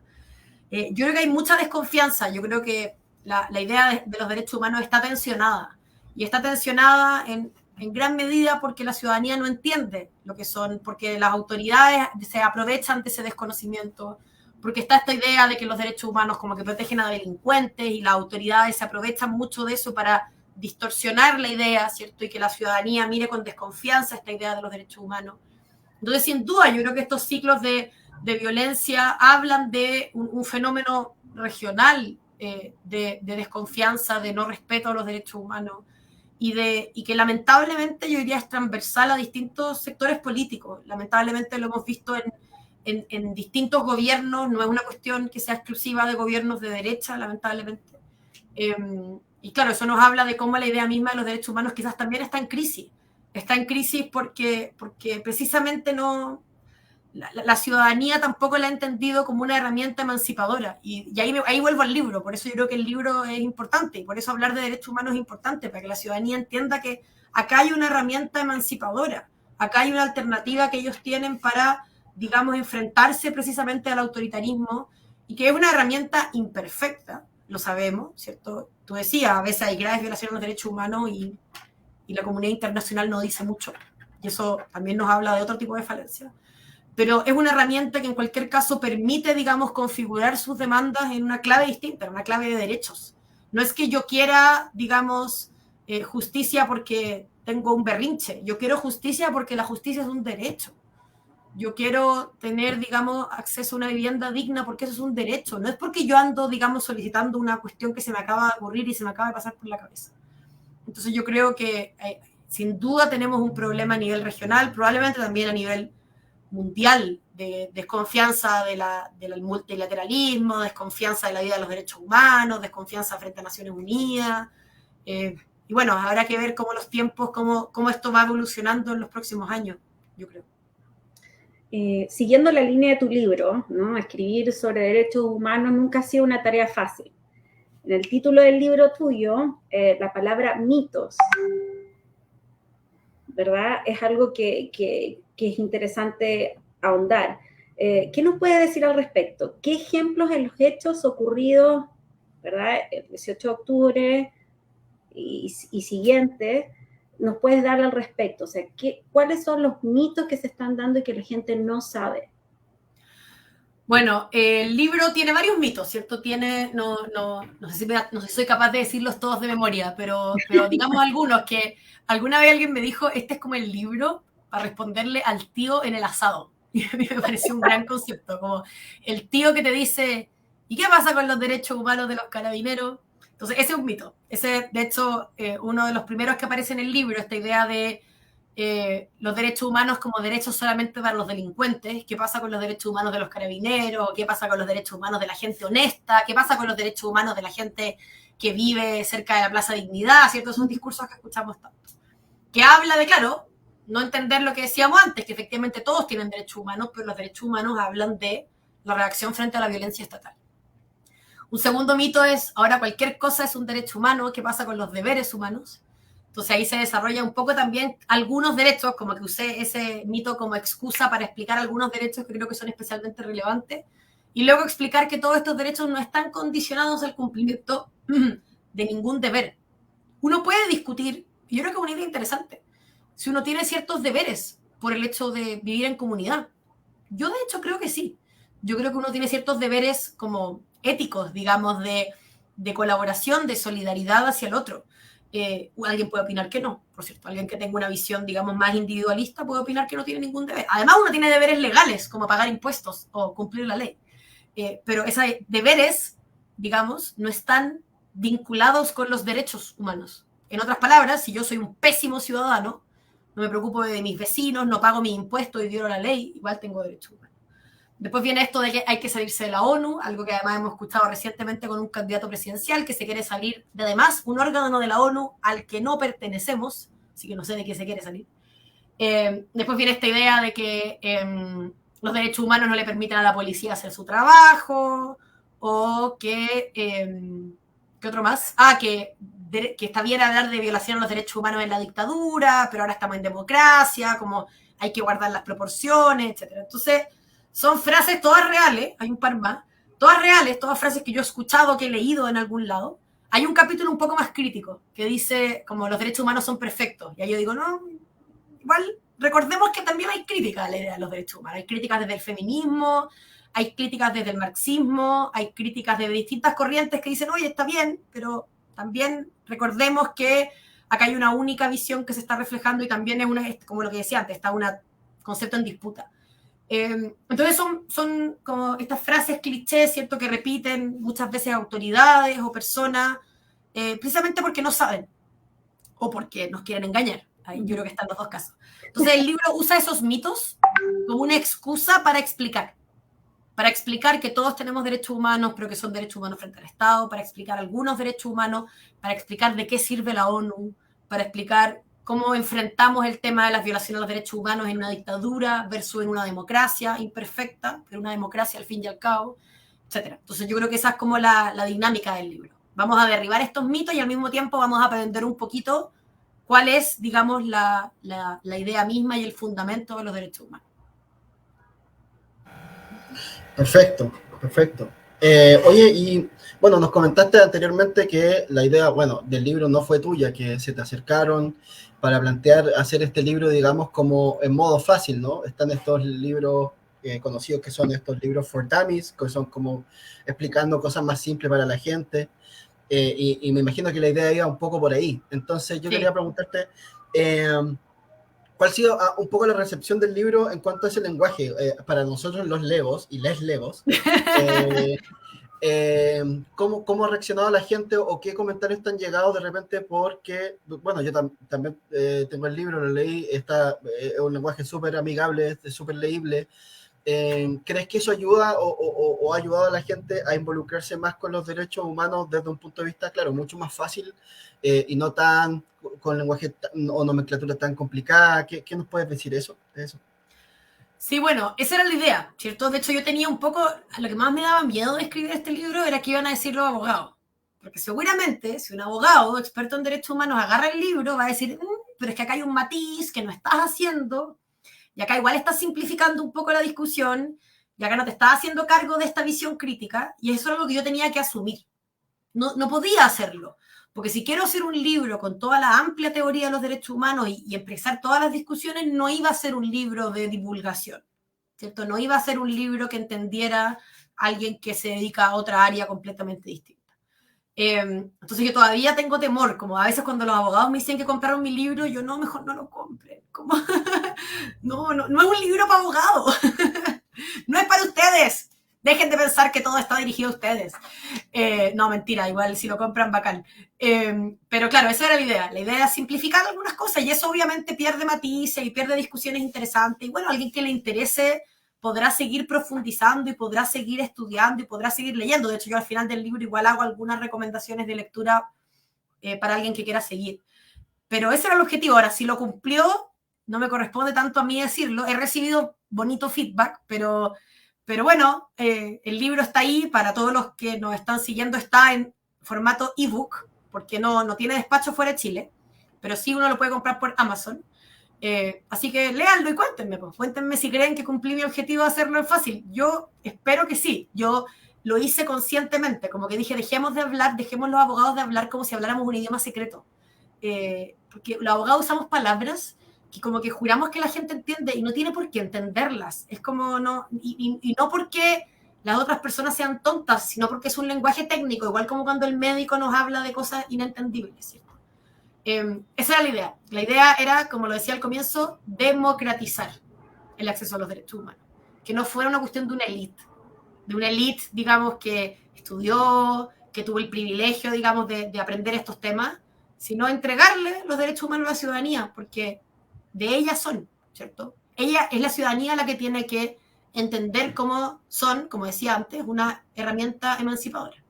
Speaker 3: Yo creo que hay mucha desconfianza, yo creo que la idea de los derechos humanos está tensionada, y está tensionada en gran medida porque la ciudadanía no entiende lo que son, porque las autoridades se aprovechan de ese desconocimiento, porque está esta idea de que los derechos humanos como que protegen a delincuentes y las autoridades se aprovechan mucho de eso para distorsionar la idea, ¿cierto? Y que la ciudadanía mire con desconfianza esta idea de los derechos humanos. Entonces, sin duda, yo creo que estos ciclos de violencia hablan de un fenómeno regional de desconfianza, de no respeto a los derechos humanos y que lamentablemente yo diría es transversal a distintos sectores políticos. Lamentablemente lo hemos visto en distintos gobiernos, no es una cuestión que sea exclusiva de gobiernos de derecha, lamentablemente. Y claro, eso nos habla de cómo la idea misma de los derechos humanos quizás también está en crisis. Está en crisis porque precisamente no... La ciudadanía tampoco la ha entendido como una herramienta emancipadora. Y ahí vuelvo al libro, por eso yo creo que el libro es importante, y por eso hablar de derechos humanos es importante, para que la ciudadanía entienda que acá hay una herramienta emancipadora, acá hay una alternativa que ellos tienen para, digamos, enfrentarse precisamente al autoritarismo, y que es una herramienta imperfecta, lo sabemos, ¿cierto? Tú decías, a veces hay graves violaciones de los derechos humanos y la comunidad internacional no dice mucho, y eso también nos habla de otro tipo de falencias. Pero es una herramienta que en cualquier caso permite, digamos, configurar sus demandas en una clave distinta, en una clave de derechos. No es que yo quiera, digamos, justicia porque tengo un berrinche. Yo quiero justicia porque la justicia es un derecho. Yo quiero tener, digamos, acceso a una vivienda digna porque eso es un derecho. No es porque yo ando, digamos, solicitando una cuestión que se me acaba de ocurrir y se me acaba de pasar por la cabeza. Entonces yo creo que sin duda tenemos un problema a nivel regional, probablemente también a nivel mundial, de desconfianza del multilateralismo, desconfianza de la vida de los derechos humanos, desconfianza frente a Naciones Unidas. Y bueno, habrá que ver cómo los tiempos, cómo esto va evolucionando en los próximos años, yo creo.
Speaker 1: Siguiendo la línea de tu libro, ¿no? Escribir sobre derechos humanos nunca ha sido una tarea fácil. En el título del libro tuyo, la palabra mitos, ¿verdad? Es algo que es interesante ahondar. ¿Qué nos puede decir al respecto? ¿Qué ejemplos en los hechos ocurridos ¿verdad? El 18 de octubre y siguiente, ¿nos puedes dar al respecto? O sea, ¿cuáles son los mitos que se están dando y que la gente no sabe?
Speaker 3: Bueno, el libro tiene varios mitos, ¿cierto? Tiene, no sé si soy capaz de decirlos todos de memoria, pero digamos algunos que alguna vez alguien me dijo, este es como el libro para responderle al tío en el asado. Y a mí me pareció un gran concepto, como el tío que te dice, ¿y qué pasa con los derechos humanos de los carabineros? Entonces, ese es un mito. Ese, de hecho, uno de los primeros que aparece en el libro, esta idea de los derechos humanos como derechos solamente para los delincuentes, qué pasa con los derechos humanos de los carabineros, qué pasa con los derechos humanos de la gente honesta, qué pasa con los derechos humanos de la gente que vive cerca de la Plaza Dignidad, ¿cierto? Son discursos que escuchamos tanto. Que habla de, claro, no entender lo que decíamos antes, que efectivamente todos tienen derechos humanos, pero los derechos humanos hablan de la reacción frente a la violencia estatal. Un segundo mito es, ahora cualquier cosa es un derecho humano, ¿qué pasa con los deberes humanos? Entonces ahí se desarrolla un poco también algunos derechos, como que usé ese mito como excusa para explicar algunos derechos que creo que son especialmente relevantes, y luego explicar que todos estos derechos no están condicionados al cumplimiento de ningún deber. Uno puede discutir, y yo creo que es una idea interesante, si uno tiene ciertos deberes por el hecho de vivir en comunidad. Yo de hecho creo que sí. Yo creo que uno tiene ciertos deberes como éticos, digamos, de colaboración, de solidaridad hacia el otro. Alguien puede opinar que no, por cierto. Alguien que tenga una visión, digamos, más individualista puede opinar que no tiene ningún deber. Además, uno tiene deberes legales, como pagar impuestos o cumplir la ley. Pero esos deberes, digamos, no están vinculados con los derechos humanos. En otras palabras, si yo soy un pésimo ciudadano, no me preocupo de mis vecinos, no pago mis impuestos y violo la ley, igual tengo derechos humanos. Después viene esto de que hay que salirse de la ONU, algo que además hemos escuchado recientemente con un candidato presidencial que se quiere salir de, además, un órgano de la ONU al que no pertenecemos, así que no sé de qué se quiere salir. Después viene esta idea de que los derechos humanos no le permiten a la policía hacer su trabajo, o que, ¿qué otro más? Que está bien hablar de violación a los derechos humanos en la dictadura, pero ahora estamos en democracia, como hay que guardar las proporciones, etc. Entonces, son frases todas reales, hay un par más, todas reales, todas frases que yo he escuchado, que he leído en algún lado. Hay un capítulo un poco más crítico, que dice, como los derechos humanos son perfectos, y ahí yo digo, no, igual recordemos que también hay críticas a la idea de los derechos humanos, hay críticas desde el feminismo, hay críticas desde el marxismo, hay críticas de distintas corrientes que dicen, oye, está bien, pero también recordemos que acá hay una única visión que se está reflejando y también es una, como lo que decía antes, está un concepto en disputa. Entonces son como estas frases clichés, ¿cierto?, que repiten muchas veces autoridades o personas, precisamente porque no saben o porque nos quieren engañar. Ahí yo creo que están los dos casos. Entonces el libro usa esos mitos como una excusa para explicar que todos tenemos derechos humanos, pero que son derechos humanos frente al Estado, para explicar algunos derechos humanos, para explicar de qué sirve la ONU, para explicar cómo enfrentamos el tema de las violaciones a los derechos humanos en una dictadura versus en una democracia imperfecta, pero una democracia al fin y al cabo, etc. Entonces yo creo que esa es como la dinámica del libro. Vamos a derribar estos mitos y al mismo tiempo vamos a aprender un poquito cuál es, digamos, la idea misma y el fundamento de los derechos humanos.
Speaker 2: Perfecto, perfecto. Oye, y bueno, nos comentaste anteriormente que la idea, bueno, del libro no fue tuya, que se te acercaron para plantear hacer este libro, digamos, como en modo fácil, ¿no? Están estos libros conocidos que son estos libros for dummies, que son como explicando cosas más simples para la gente, y me imagino que la idea iba un poco por ahí. Entonces yo quería preguntarte, ¿cuál ha sido un poco la recepción del libro en cuanto a ese lenguaje? Para nosotros los legos y les legos, ¿cómo ha reaccionado la gente o qué comentarios te han llegado de repente? Porque, bueno, yo también tengo el libro, lo leí, está es un lenguaje súper amigable, súper leíble. ¿Crees que eso ayuda o ha ayudado a la gente a involucrarse más con los derechos humanos desde un punto de vista, claro, mucho más fácil y no tan con lenguaje o nomenclatura tan complicada? ¿Qué nos puedes decir de eso?
Speaker 3: Sí, bueno, esa era la idea, ¿cierto? De hecho, yo tenía un poco, lo que más me daba miedo de escribir este libro era que iban a decir los abogados. Porque seguramente, si un abogado experto en derechos humanos agarra el libro, va a decir, pero es que acá hay un matiz que no estás haciendo, y acá igual estás simplificando un poco la discusión, y acá no te estás haciendo cargo de esta visión crítica, y eso es algo que yo tenía que asumir. no podía hacerlo. Porque si quiero hacer un libro con toda la amplia teoría de los derechos humanos y empezar todas las discusiones, no iba a ser un libro de divulgación, ¿cierto? No iba a ser un libro que entendiera alguien que se dedica a otra área completamente distinta. Entonces yo todavía tengo temor, como a veces cuando los abogados me dicen que compraron mi libro, yo no, mejor no lo compren. Como, no es un libro para abogados, no es para ustedes. Dejen de pensar que todo está dirigido a ustedes. No, mentira, igual si lo compran, bacán. Pero claro, esa era la idea. La idea era simplificar algunas cosas y eso obviamente pierde matices y pierde discusiones interesantes. Y bueno, alguien que le interese podrá seguir profundizando y podrá seguir estudiando y podrá seguir leyendo. De hecho, yo al final del libro igual hago algunas recomendaciones de lectura para alguien que quiera seguir. Pero ese era el objetivo. Ahora, si lo cumplió, no me corresponde tanto a mí decirlo. He recibido bonito feedback, pero bueno, el libro está ahí, para todos los que nos están siguiendo está en formato ebook, porque no tiene despacho fuera de Chile, pero sí uno lo puede comprar por Amazon. Así que léanlo y cuéntenme, pues. Cuéntenme si creen que cumplí mi objetivo de hacerlo fácil. Yo espero que sí. Yo lo hice conscientemente, como que dije, dejemos los abogados de hablar como si habláramos un idioma secreto. Porque los abogados usamos palabras que como que juramos que la gente entiende y no tiene por qué entenderlas. Es como no, y no porque las otras personas sean tontas, sino porque es un lenguaje técnico, igual como cuando el médico nos habla de cosas inentendibles, ¿cierto? Esa era la idea. La idea era, como lo decía al comienzo, democratizar el acceso a los derechos humanos. Que no fuera una cuestión de una élite, digamos, que estudió, que tuvo el privilegio, digamos, de aprender estos temas, sino entregarle los derechos humanos a la ciudadanía, porque de ella son, ¿cierto? Ella es la ciudadanía la que tiene que entender cómo son, como decía antes, una herramienta emancipadora.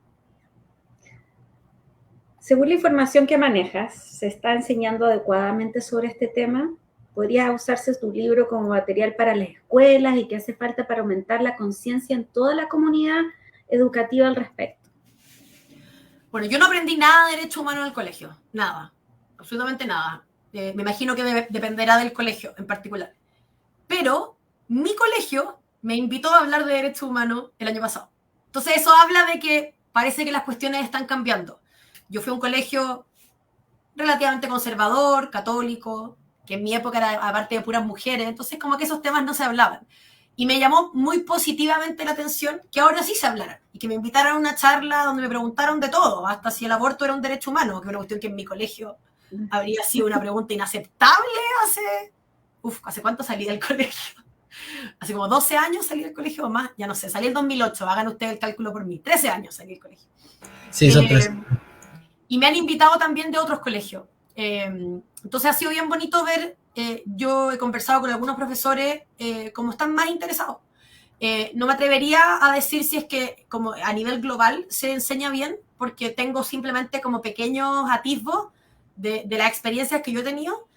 Speaker 1: Según la información que manejas, ¿se está enseñando adecuadamente sobre este tema? ¿Podría usarse tu libro como material para las escuelas y qué hace falta para aumentar la conciencia en toda la comunidad educativa al respecto?
Speaker 3: Bueno, yo no aprendí nada de derechos humanos en el colegio, nada, absolutamente nada. Me imagino que dependerá del colegio en particular. Pero mi colegio me invitó a hablar de derechos humanos el año pasado. Entonces eso habla de que parece que las cuestiones están cambiando. Yo fui a un colegio relativamente conservador, católico, que en mi época era aparte de puras mujeres, entonces como que esos temas no se hablaban. Y me llamó muy positivamente la atención que ahora sí se hablaran y que me invitaran a una charla donde me preguntaron de todo, hasta si el aborto era un derecho humano, que es una cuestión que en mi colegio habría sido una pregunta inaceptable ¿hace cuánto salí del colegio? Hace como 12 años salí del colegio o más, ya no sé, salí en 2008, hagan ustedes el cálculo por mí, 13 años salí del colegio.
Speaker 2: Sí, son 13.
Speaker 3: Y me han invitado también de otros colegios. Entonces ha sido bien bonito ver, yo he conversado con algunos profesores como están más interesados. No me atrevería a decir si es que como a nivel global se enseña bien, porque tengo simplemente como pequeños atisbos de las experiencias que yo he tenido,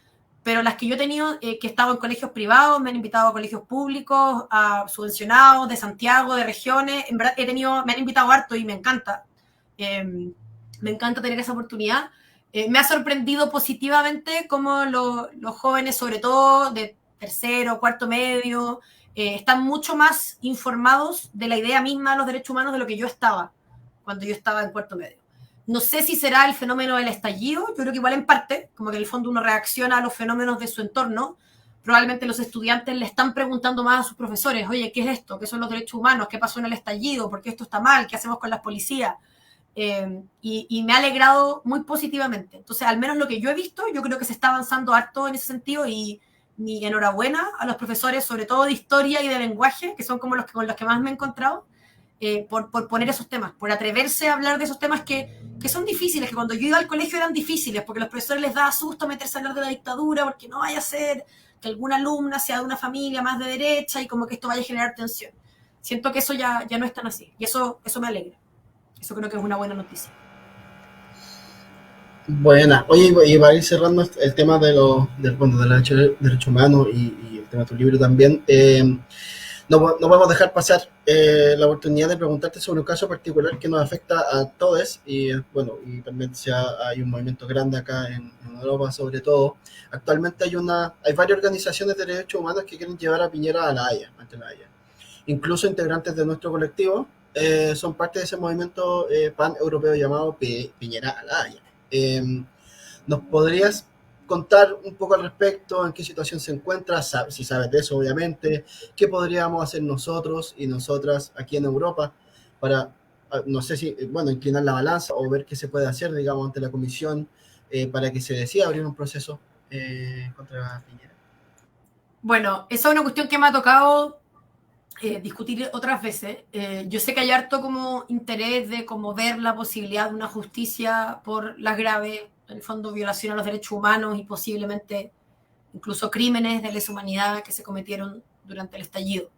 Speaker 3: pero las que yo he tenido, que he estado en colegios privados, me han invitado a colegios públicos, a subvencionados, de Santiago, de regiones, en verdad me han invitado harto y me encanta. Me encanta tener esa oportunidad. Me ha sorprendido positivamente cómo los jóvenes, sobre todo de tercero, cuarto medio, están mucho más informados de la idea misma de los derechos humanos de lo que yo estaba cuando yo estaba en cuarto medio. No sé si será el fenómeno del estallido, yo creo que igual en parte, como que en el fondo uno reacciona a los fenómenos de su entorno. Probablemente los estudiantes le están preguntando más a sus profesores, oye, ¿qué es esto? ¿Qué son los derechos humanos? ¿Qué pasó en el estallido? ¿Por qué esto está mal? ¿Qué hacemos con las policías? Y me ha alegrado muy positivamente. Entonces, al menos lo que yo he visto, yo creo que se está avanzando harto en ese sentido y mi enhorabuena a los profesores, sobre todo de historia y de lenguaje, que son como con los que más me he encontrado, por poner esos temas, por atreverse a hablar de esos temas que son difíciles, que cuando yo iba al colegio eran difíciles, porque a los profesores les daba susto meterse a hablar de la dictadura, porque no vaya a ser que alguna alumna sea de una familia más de derecha y como que esto vaya a generar tensión. Siento que eso ya no es tan así, y eso me alegra. Eso creo que es una buena noticia.
Speaker 2: Buena. Oye, y para ir cerrando el tema de los derechos humanos y el tema de tu libro también, no podemos dejar pasar la oportunidad de preguntarte sobre un caso particular que nos afecta a todos y bueno, y también hay un movimiento grande acá en Europa sobre todo. Actualmente hay varias organizaciones de derechos humanos que quieren llevar a Piñera a La Haya, ante La Haya. Incluso integrantes de nuestro colectivo son parte de ese movimiento pan-europeo llamado Piñera a la Haya. ¿Nos podrías contar un poco al respecto? ¿En qué situación se encuentra? Si sabes de eso, obviamente. ¿Qué podríamos hacer nosotros y nosotras aquí en Europa para, no sé si, bueno, inclinar la balanza o ver qué se puede hacer, digamos, ante la Comisión para que se decida abrir un proceso contra Piñera?
Speaker 3: Bueno, esa es una cuestión que me ha tocado discutir otras veces. Yo sé que hay harto como interés de como ver la posibilidad de una justicia por las graves, en el fondo, violaciones a los derechos humanos y posiblemente incluso crímenes de lesa humanidad que se cometieron durante el estallido.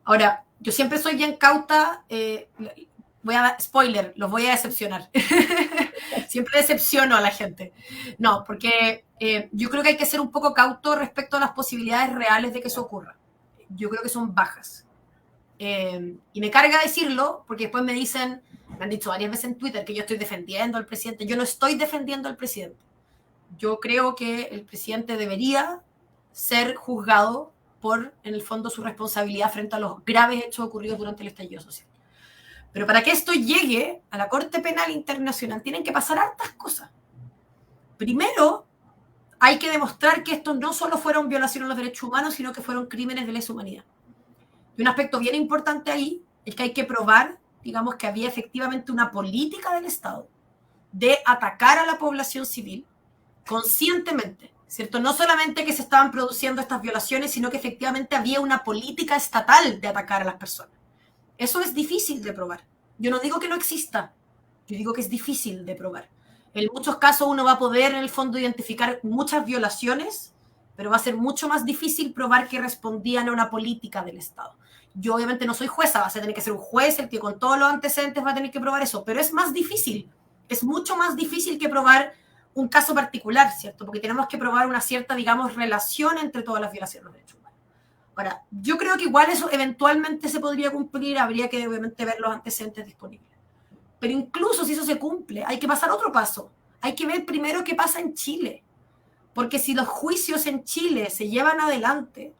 Speaker 3: Ahora, yo siempre soy bien cauta, voy a dar spoiler, los voy a decepcionar. Siempre decepciono a la gente. No, porque yo creo que hay que ser un poco cauto respecto a las posibilidades reales de que eso ocurra. Yo creo que son bajas. Y me carga decirlo, porque después me dicen, me han dicho varias veces en Twitter que yo estoy defendiendo al presidente. Yo no estoy defendiendo al presidente. Yo creo que el presidente debería ser juzgado por, en el fondo, su responsabilidad frente a los graves hechos ocurridos durante el estallido social. Pero para que esto llegue a la Corte Penal Internacional tienen que pasar hartas cosas. Primero, hay que demostrar que estos no solo fueron violaciones a los derechos humanos, sino que fueron crímenes de lesa humanidad. Y un aspecto bien importante ahí es que hay que probar, digamos, que había efectivamente una política del Estado de atacar a la población civil conscientemente, ¿cierto? No solamente que se estaban produciendo estas violaciones, sino que efectivamente había una política estatal de atacar a las personas. Eso es difícil de probar. Yo no digo que no exista, yo digo que es difícil de probar. En muchos casos uno va a poder, en el fondo, identificar muchas violaciones, pero va a ser mucho más difícil probar que respondían a una política del Estado. Yo obviamente no soy jueza, vas a tener que ser un juez, el que con todos los antecedentes va a tener que probar eso, pero es más difícil, es mucho más difícil que probar un caso particular, ¿cierto? Porque tenemos que probar una cierta, digamos, relación entre todas las violaciones de derechos humanos. Ahora, yo creo que igual eso eventualmente se podría cumplir, habría que obviamente ver los antecedentes disponibles. Pero incluso si eso se cumple, hay que pasar otro paso. Hay que ver primero qué pasa en Chile. Porque si los juicios en Chile se llevan adelante,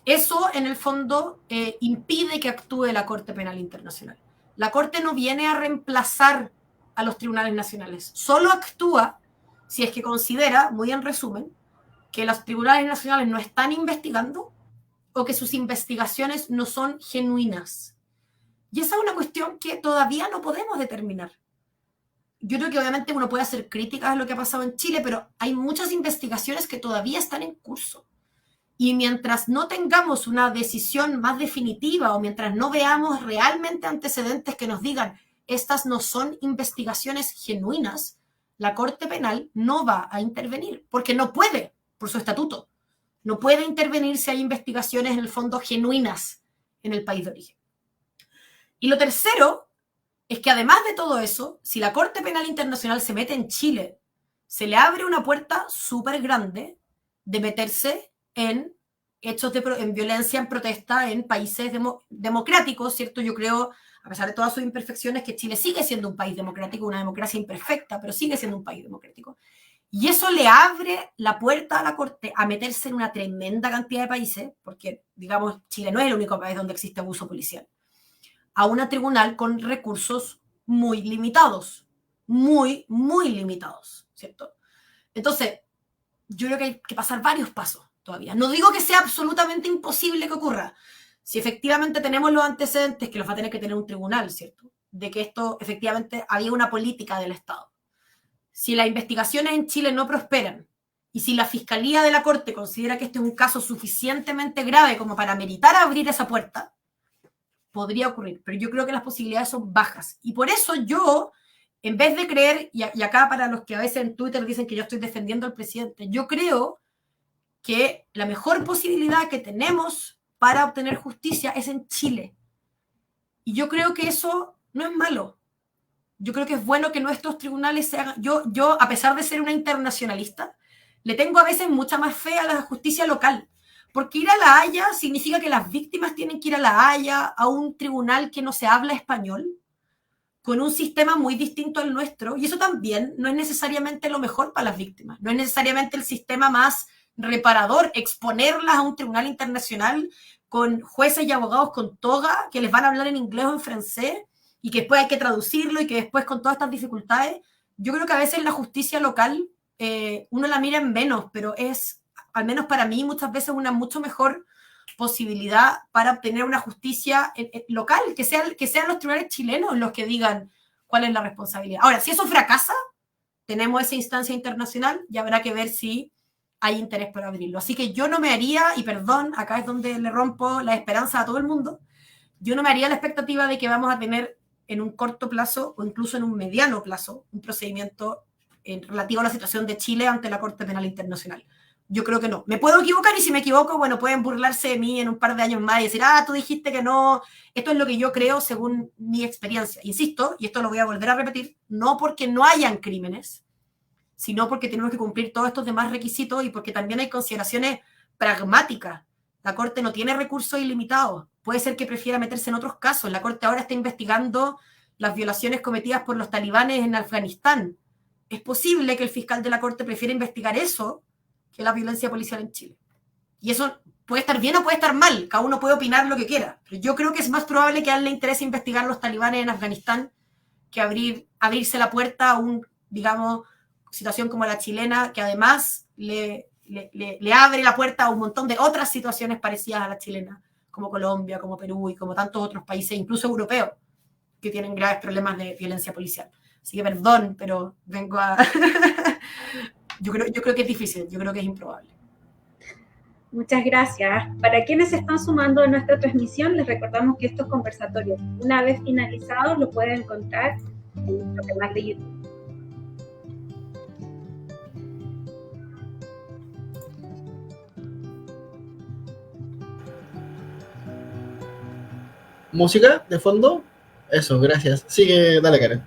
Speaker 3: eso en el fondo impide que actúe la Corte Penal Internacional. La Corte no viene a reemplazar a los tribunales nacionales, solo actúa si es que considera, muy en resumen, que los tribunales nacionales no están investigando o que sus investigaciones no son genuinas. Y esa es una cuestión que todavía no podemos determinar. Yo creo que obviamente uno puede hacer críticas a lo que ha pasado en Chile, pero hay muchas investigaciones que todavía están en curso. Y mientras no tengamos una decisión más definitiva o mientras no veamos realmente antecedentes que nos digan estas no son investigaciones genuinas, la Corte Penal no va a intervenir, porque no puede, por su estatuto. No puede intervenir si hay investigaciones en el fondo genuinas en el país de origen. Y lo tercero es que además de todo eso, si la Corte Penal Internacional se mete en Chile, se le abre una puerta súper grande de meterse en hechos en violencia, en protesta en países democráticos, ¿cierto? Yo creo, a pesar de todas sus imperfecciones, que Chile sigue siendo un país democrático, una democracia imperfecta, pero sigue siendo un país democrático. Y eso le abre la puerta a la Corte a meterse en una tremenda cantidad de países, porque, digamos, Chile no es el único país donde existe abuso policial, a una tribunal con recursos muy limitados, muy, muy limitados, ¿cierto? Entonces, yo creo que hay que pasar varios pasos todavía. No digo que sea absolutamente imposible que ocurra. Si efectivamente tenemos los antecedentes, que los va a tener que tener un tribunal, ¿cierto? De que esto efectivamente había una política del Estado. Si las investigaciones en Chile no prosperan y si la Fiscalía de la Corte considera que este es un caso suficientemente grave como para meritar abrir esa puerta, podría ocurrir. Pero yo creo que las posibilidades son bajas. Y por eso yo, en vez de creer, y acá para los que a veces en Twitter dicen que yo estoy defendiendo al presidente, yo creo que la mejor posibilidad que tenemos para obtener justicia es en Chile. Y yo creo que eso no es malo. Yo creo que es bueno que nuestros tribunales se hagan... Yo, a pesar de ser una internacionalista, le tengo a veces mucha más fe a la justicia local. Porque ir a La Haya significa que las víctimas tienen que ir a La Haya, a un tribunal que no se habla español, con un sistema muy distinto al nuestro. Y eso también no es necesariamente lo mejor para las víctimas. No es necesariamente el sistema más reparador, exponerlas a un tribunal internacional con jueces y abogados con toga que les van a hablar en inglés o en francés y que después hay que traducirlo y que después con todas estas dificultades, yo creo que a veces la justicia local uno la mira en menos, pero es, al menos para mí, muchas veces una mucho mejor posibilidad para obtener una justicia local, que sean los tribunales chilenos los que digan cuál es la responsabilidad. Ahora, si eso fracasa, tenemos esa instancia internacional y habrá que ver si hay interés por abrirlo. Así que yo no me haría, y perdón, acá es donde le rompo la esperanza a todo el mundo, yo no me haría la expectativa de que vamos a tener en un corto plazo o incluso en un mediano plazo un procedimiento relativo a la situación de Chile ante la Corte Penal Internacional. Yo creo que no. Me puedo equivocar y si me equivoco, bueno, pueden burlarse de mí en un par de años más y decir, tú dijiste que no. Esto es lo que yo creo según mi experiencia. Insisto, y esto lo voy a volver a repetir, no porque no hayan crímenes, sino porque tenemos que cumplir todos estos demás requisitos y porque también hay consideraciones pragmáticas. La Corte no tiene recursos ilimitados. Puede ser que prefiera meterse en otros casos. La Corte ahora está investigando las violaciones cometidas por los talibanes en Afganistán. Es posible que el fiscal de la Corte prefiera investigar eso que la violencia policial en Chile. Y eso puede estar bien o puede estar mal. Cada uno puede opinar lo que quiera. Pero yo creo que es más probable que a él le interese investigar los talibanes en Afganistán que abrirse la puerta a un, digamos, situación como la chilena, que además le abre la puerta a un montón de otras situaciones parecidas a la chilena, como Colombia, como Perú y como tantos otros países, incluso europeos, que tienen graves problemas de violencia policial. Así que perdón, pero vengo a... yo creo que es difícil, yo creo que es improbable.
Speaker 1: Muchas gracias. Para quienes se están sumando a nuestra transmisión, les recordamos que estos conversatorios, una vez finalizados, los pueden encontrar en nuestro canal de YouTube.
Speaker 2: ¿Música de fondo? Eso, gracias. Sigue, dale, Karen.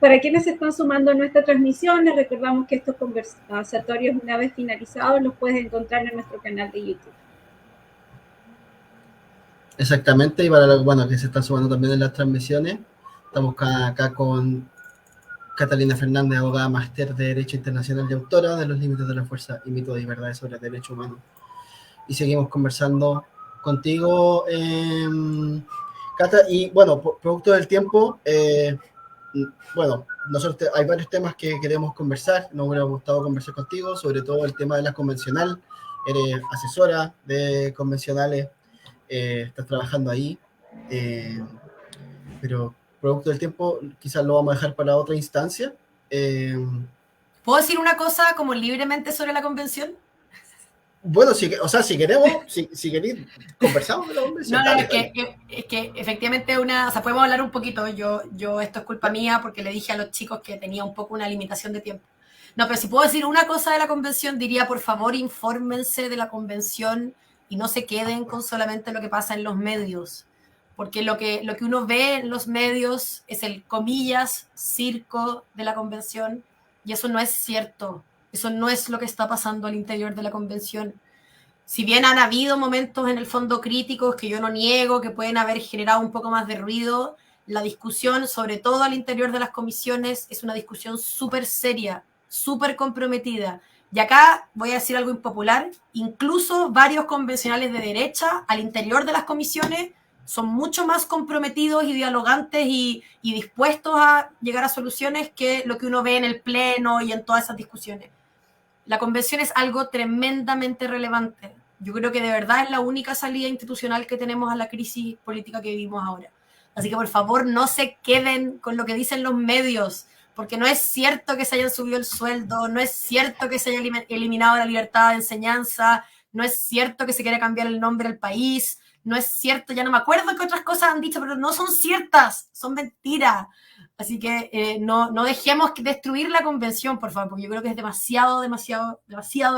Speaker 1: Para quienes se están sumando a nuestra transmisión, les recordamos que estos conversatorios, una vez finalizados, los puedes encontrar en nuestro canal de YouTube.
Speaker 2: Exactamente, y para los que se están sumando también en las transmisiones, estamos acá con Catalina Fernández, abogada máster de Derecho Internacional y autora de Los Límites de la Fuerza y Mitos y Verdades sobre el Derecho Humano. Y seguimos conversando contigo, Cata, y producto del tiempo, nosotros hay varios temas que queremos conversar, nos hubiera gustado conversar contigo, sobre todo el tema de la convencional. Eres asesora de convencionales, estás trabajando ahí, pero producto del tiempo quizás lo vamos a dejar para otra instancia.
Speaker 3: ¿Puedo decir una cosa como libremente sobre la convención?
Speaker 2: Bueno, si queremos, si queréis, conversamos de la convención.
Speaker 3: No, es que efectivamente podemos hablar un poquito. Yo esto es culpa mía porque le dije a los chicos que tenía un poco una limitación de tiempo. No, pero si puedo decir una cosa de la convención, diría, por favor, infórmense de la convención y no se queden con solamente lo que pasa en los medios. Porque lo que uno ve en los medios es el, comillas, circo de la convención, y eso no es cierto. Eso no es lo que está pasando al interior de la convención. Si bien han habido momentos en el fondo críticos que yo no niego, que pueden haber generado un poco más de ruido, la discusión, sobre todo al interior de las comisiones, es una discusión súper seria, súper comprometida. Y acá voy a decir algo impopular, incluso varios convencionales de derecha al interior de las comisiones son mucho más comprometidos y dialogantes y dispuestos a llegar a soluciones que lo que uno ve en el pleno y en todas esas discusiones. La convención es algo tremendamente relevante. Yo creo que de verdad es la única salida institucional que tenemos a la crisis política que vivimos ahora. Así que por favor no se queden con lo que dicen los medios, porque no es cierto que se hayan subido el sueldo, no es cierto que se haya eliminado la libertad de enseñanza, no es cierto que se quiera cambiar el nombre al país, no es cierto, ya no me acuerdo qué otras cosas han dicho, pero no son ciertas, son mentiras. Así que no dejemos destruir la convención, por favor, porque yo creo que es demasiado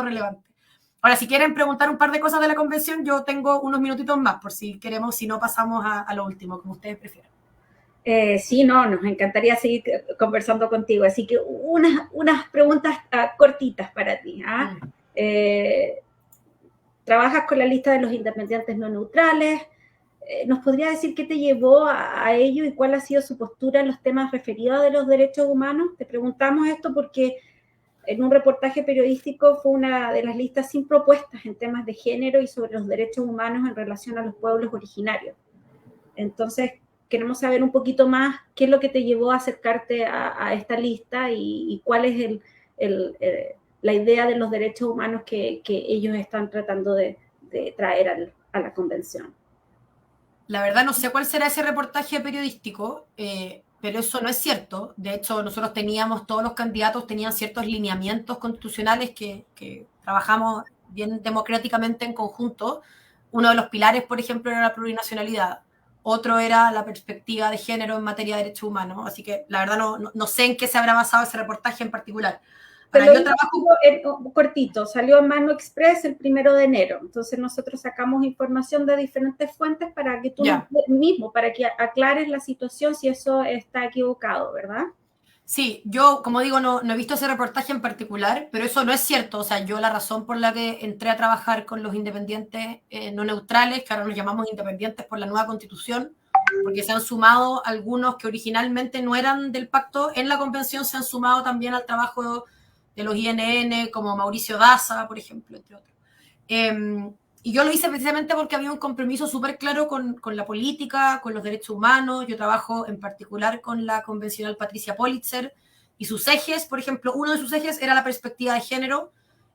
Speaker 3: relevante. Ahora, si quieren preguntar un par de cosas de la convención, yo tengo unos minutitos más, por si queremos, si no pasamos a lo último, como ustedes prefieran.
Speaker 1: Sí, nos encantaría seguir conversando contigo, así que unas preguntas cortitas para ti. Trabajas con la lista de los independientes no neutrales. ¿Nos podría decir qué te llevó a ello y cuál ha sido su postura en los temas referidos a los derechos humanos? Te preguntamos esto porque en un reportaje periodístico fue una de las listas sin propuestas en temas de género y sobre los derechos humanos en relación a los pueblos originarios. Entonces, queremos saber un poquito más qué es lo que te llevó a acercarte a esta lista y cuál es la idea de los derechos humanos que ellos están tratando de traer a la convención.
Speaker 3: La verdad no sé cuál será ese reportaje periodístico, pero eso no es cierto. De hecho, nosotros todos los candidatos tenían ciertos lineamientos constitucionales que trabajamos bien democráticamente en conjunto. Uno de los pilares, por ejemplo, era la plurinacionalidad. Otro era la perspectiva de género en materia de derechos humanos. Así que la verdad no sé en qué se habrá basado ese reportaje en particular.
Speaker 1: Pero yo trabajo cortito, salió en Mano Express el 1 de enero. Entonces nosotros sacamos información de diferentes fuentes para que tú mismo, para que aclares la situación si eso está equivocado, ¿verdad?
Speaker 3: Sí, yo, como digo, no he visto ese reportaje en particular, pero eso no es cierto. O sea, yo la razón por la que entré a trabajar con los independientes no neutrales, que ahora nos llamamos independientes por la nueva Constitución, porque se han sumado algunos que originalmente no eran del pacto en la convención, se han sumado también al trabajo de los INN, como Mauricio Daza, por ejemplo, entre otros. Y yo lo hice precisamente porque había un compromiso súper claro con la política, con los derechos humanos. Yo trabajo en particular con la convencional Patricia Politzer y sus ejes, por ejemplo, uno de sus ejes era la perspectiva de género.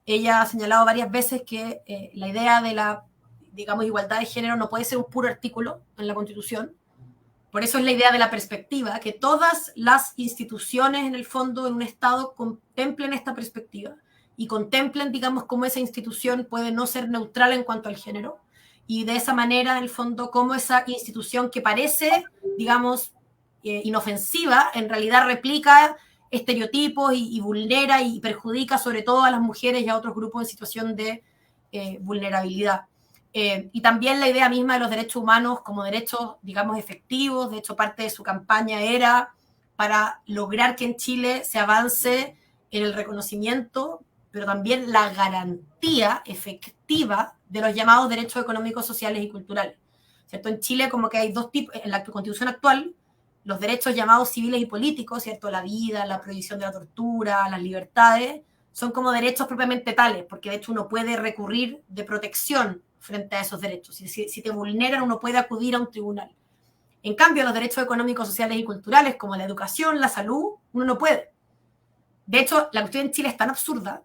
Speaker 3: Ella ha señalado varias veces que la idea de la, digamos, igualdad de género no puede ser un puro artículo en la Constitución. Por eso es la idea de la perspectiva, que todas las instituciones en el fondo en un Estado contemplen esta perspectiva y contemplen, digamos, cómo esa institución puede no ser neutral en cuanto al género y de esa manera, en el fondo, cómo esa institución que parece, digamos, inofensiva, en realidad replica estereotipos y vulnera y perjudica sobre todo a las mujeres y a otros grupos en situación de vulnerabilidad. Y también la idea misma de los derechos humanos como derechos, digamos, efectivos. De hecho, parte de su campaña era para lograr que en Chile se avance en el reconocimiento, pero también la garantía efectiva de los llamados derechos económicos, sociales y culturales. ¿Cierto? En Chile como que hay dos tipos, en la Constitución actual, los derechos llamados civiles y políticos, ¿cierto? La vida, la prohibición de la tortura, las libertades, son como derechos propiamente tales, porque de hecho uno puede recurrir de protección frente a esos derechos. Si te vulneran, uno puede acudir a un tribunal. En cambio, los derechos económicos, sociales y culturales, como la educación, la salud, uno no puede. De hecho, la cuestión en Chile es tan absurda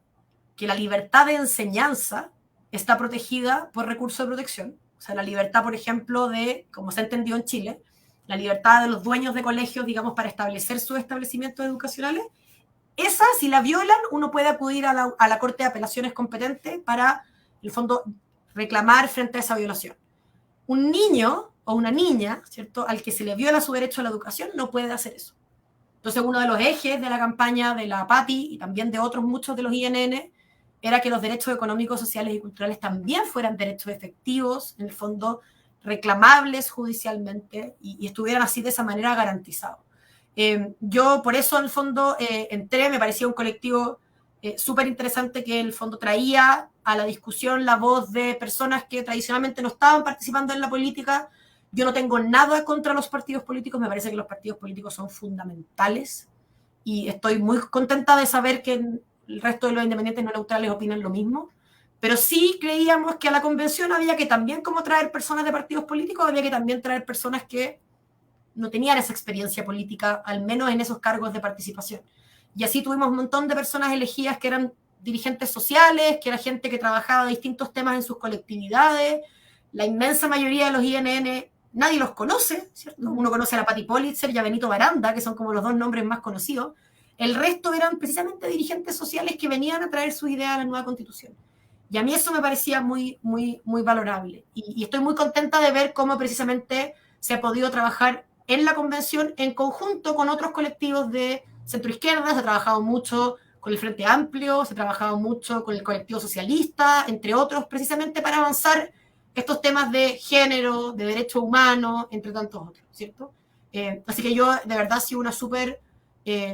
Speaker 3: que la libertad de enseñanza está protegida por recursos de protección. O sea, la libertad, por ejemplo, de, como se ha entendido en Chile, la libertad de los dueños de colegios, digamos, para establecer sus establecimientos educacionales, esa, si la violan, uno puede acudir a la Corte de Apelaciones competente para, en el fondo, reclamar frente a esa violación. Un niño o una niña, ¿cierto?, al que se le viola su derecho a la educación, no puede hacer eso. Entonces, uno de los ejes de la campaña de la PATI y también de otros muchos de los INN era que los derechos económicos, sociales y culturales también fueran derechos efectivos, en el fondo reclamables judicialmente y estuvieran así de esa manera garantizados. Yo por eso en el fondo entré, me parecía un colectivo súper interesante que en el fondo traía a la discusión la voz de personas que tradicionalmente no estaban participando en la política. Yo no tengo nada contra los partidos políticos, me parece que los partidos políticos son fundamentales y estoy muy contenta de saber que el resto de los independientes no neutrales opinan lo mismo, pero sí creíamos que a la convención había que también, como traer personas de partidos políticos, había que también traer personas que no tenían esa experiencia política, al menos en esos cargos de participación. Y así tuvimos un montón de personas elegidas que eran dirigentes sociales, que era gente que trabajaba distintos temas en sus colectividades. La inmensa mayoría de los INN nadie los conoce, ¿cierto? Uno conoce a la Patti Politzer y a Benito Baranda, que son como los dos nombres más conocidos. El resto eran precisamente dirigentes sociales que venían a traer sus ideas a la nueva Constitución. Y a mí eso me parecía muy, muy, muy valorable. Y estoy muy contenta de ver cómo precisamente se ha podido trabajar en la convención en conjunto con otros colectivos de centroizquierda. Se ha trabajado mucho con el Frente Amplio, se ha trabajado mucho con el colectivo socialista, entre otros, precisamente para avanzar estos temas de género, de derechos humanos, entre tantos otros, ¿cierto? Así que yo de verdad ha sido una súper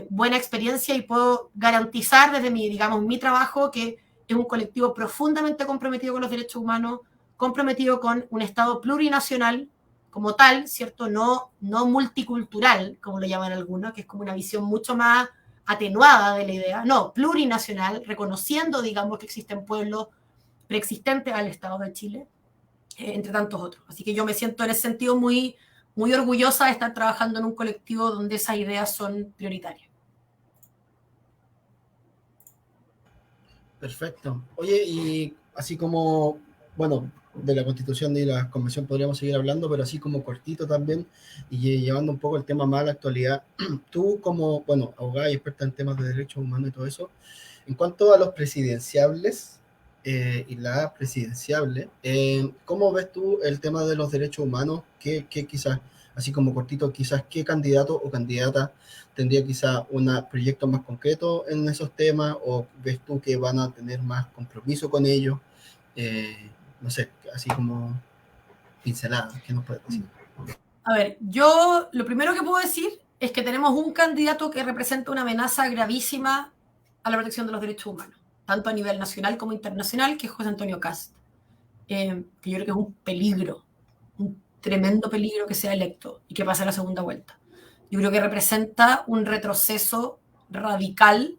Speaker 3: buena experiencia y puedo garantizar desde mi trabajo que es un colectivo profundamente comprometido con los derechos humanos, comprometido con un Estado plurinacional como tal, ¿cierto? No multicultural, como lo llaman algunos, que es como una visión mucho más atenuada de la idea, no, plurinacional, reconociendo, digamos, que existen pueblos preexistentes al Estado de Chile, entre tantos otros. Así que yo me siento en ese sentido muy, muy orgullosa de estar trabajando en un colectivo donde esas ideas son prioritarias.
Speaker 2: Perfecto. Oye, y así como, bueno, de la Constitución y la Convención podríamos seguir hablando, pero así como cortito también, y llevando un poco el tema más a la actualidad, tú como, bueno, abogada y experta en temas de derechos humanos y todo eso, en cuanto a los presidenciables y la presidenciable, ¿cómo ves tú el tema de los derechos humanos? ¿Qué quizás, así como cortito, quizás qué candidato o candidata tendría quizás un proyecto más concreto en esos temas, o ves tú que van a tener más compromiso con ellos? No sé, así como pincelada, ¿qué nos puedes decir?
Speaker 3: A ver, yo lo primero que puedo decir es que tenemos un candidato que representa una amenaza gravísima a la protección de los derechos humanos, tanto a nivel nacional como internacional, que es José Antonio Kast, que yo creo que es un peligro, un tremendo peligro que sea electo y que pase a la segunda vuelta. Yo creo que representa un retroceso radical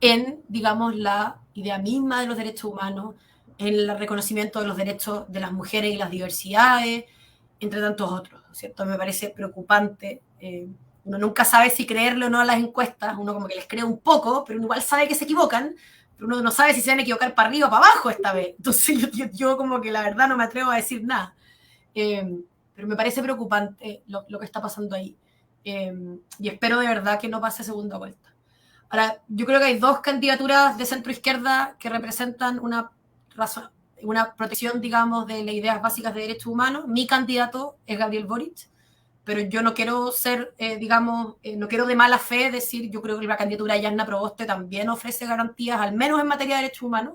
Speaker 3: en, digamos, la idea misma de los derechos humanos, en el reconocimiento de los derechos de las mujeres y las diversidades, entre tantos otros, ¿cierto? Me parece preocupante. Uno nunca sabe si creerle o no a las encuestas, uno como que les cree un poco, pero uno igual sabe que se equivocan, pero uno no sabe si se van a equivocar para arriba o para abajo esta vez. Entonces yo como que la verdad no me atrevo a decir nada. Pero me parece preocupante lo que está pasando ahí. Y espero de verdad que no pase segunda vuelta. Ahora, yo creo que hay dos candidaturas de centro-izquierda que representan una protección, digamos, de las ideas básicas de derechos humanos. Mi candidato es Gabriel Boric, pero yo no quiero ser, digamos, no quiero de mala fe decir, yo creo que la candidatura de Yanna Proboste también ofrece garantías, al menos en materia de derechos humanos.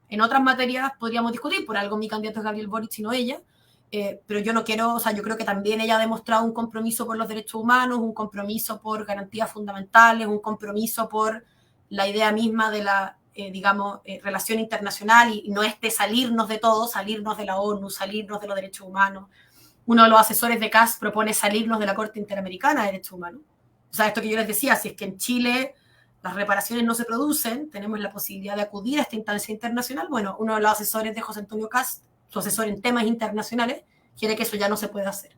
Speaker 3: En otras materias podríamos discutir, por algo mi candidato es Gabriel Boric y no ella. Pero yo no quiero, o sea, yo creo que también ella ha demostrado un compromiso por los derechos humanos, un compromiso por garantías fundamentales, un compromiso por la idea misma de la, digamos, relación internacional, y no es de salirnos de todo, salirnos de la ONU, salirnos de los derechos humanos. Uno de los asesores de CAS propone salirnos de la Corte Interamericana de Derechos Humanos. O sea, esto que yo les decía, si es que en Chile las reparaciones no se producen, tenemos la posibilidad de acudir a esta instancia internacional. Bueno, uno de los asesores de José Antonio Kast, su asesor en temas internacionales, quiere que eso ya no se pueda hacer,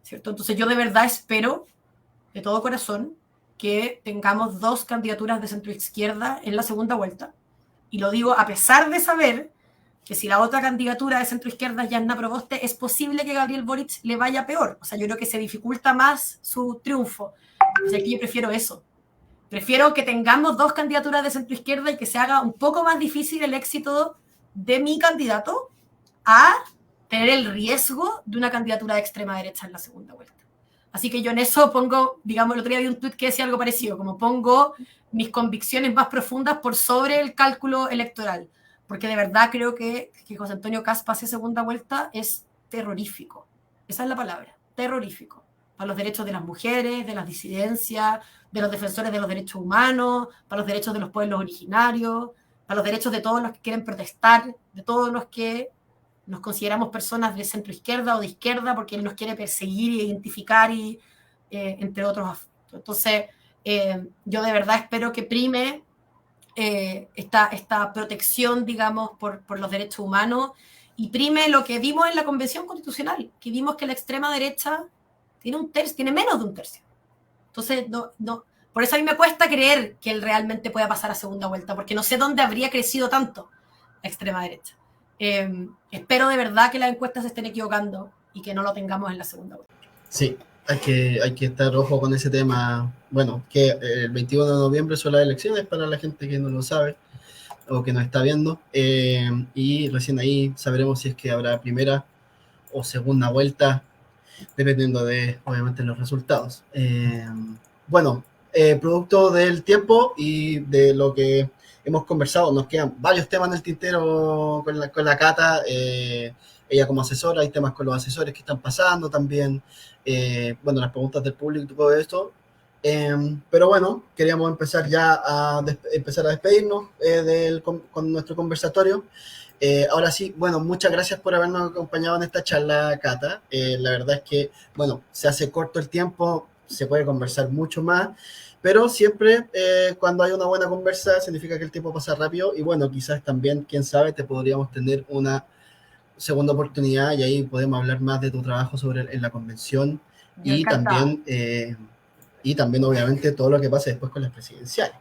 Speaker 3: ¿cierto? Entonces yo de verdad espero, de todo corazón, que tengamos dos candidaturas de centroizquierda en la segunda vuelta. Y lo digo a pesar de saber que si la otra candidatura de centroizquierda es Yanna Proboste, es posible que Gabriel Boric le vaya peor. O sea, yo creo que se dificulta más su triunfo. O sea, que yo prefiero eso. Prefiero que tengamos dos candidaturas de centroizquierda y que se haga un poco más difícil el éxito de mi candidato a tener el riesgo de una candidatura de extrema derecha en la segunda vuelta. Así que yo en eso pongo, digamos, el otro día vi un tuit que decía algo parecido, como pongo mis convicciones más profundas por sobre el cálculo electoral, porque de verdad creo que José Antonio Kast pase segunda vuelta es terrorífico. Esa es la palabra, terrorífico. Para los derechos de las mujeres, de las disidencias, de los defensores de los derechos humanos, para los derechos de los pueblos originarios, para los derechos de todos los que quieren protestar, de todos los que nos consideramos personas de centro izquierda o de izquierda porque él nos quiere perseguir y identificar, y entre otros aspectos. Entonces, yo de verdad espero que prime esta protección, digamos, por los derechos humanos, y prime lo que vimos en la Convención Constitucional, que vimos que la extrema derecha tiene menos de un tercio. Entonces, no, por eso a mí me cuesta creer que él realmente pueda pasar a segunda vuelta, porque no sé dónde habría crecido tanto la extrema derecha. Espero de verdad que las encuestas se estén equivocando y que no lo tengamos en la segunda vuelta.
Speaker 2: Sí, hay que estar ojo con ese tema. Bueno, que el 21 de noviembre son las elecciones, para la gente que no lo sabe o que nos está viendo, y recién ahí sabremos si es que habrá primera o segunda vuelta, dependiendo de, obviamente, los resultados. Bueno, producto del tiempo y de lo que hemos conversado, nos quedan varios temas en el tintero con la Cata, ella como asesora, hay temas con los asesores que están pasando también, bueno, las preguntas del público y todo esto, pero bueno, queríamos empezar ya empezar a despedirnos con nuestro conversatorio. Ahora sí, bueno, muchas gracias por habernos acompañado en esta charla, Cata. La verdad es que, bueno, se hace corto el tiempo, se puede conversar mucho más, pero siempre cuando hay una buena conversa significa que el tiempo pasa rápido y bueno, quizás también, quién sabe, te podríamos tener una segunda oportunidad y ahí podemos hablar más de tu trabajo en la convención
Speaker 3: Yo
Speaker 2: y
Speaker 3: encantada.
Speaker 2: también obviamente todo lo que pase después con las presidenciales.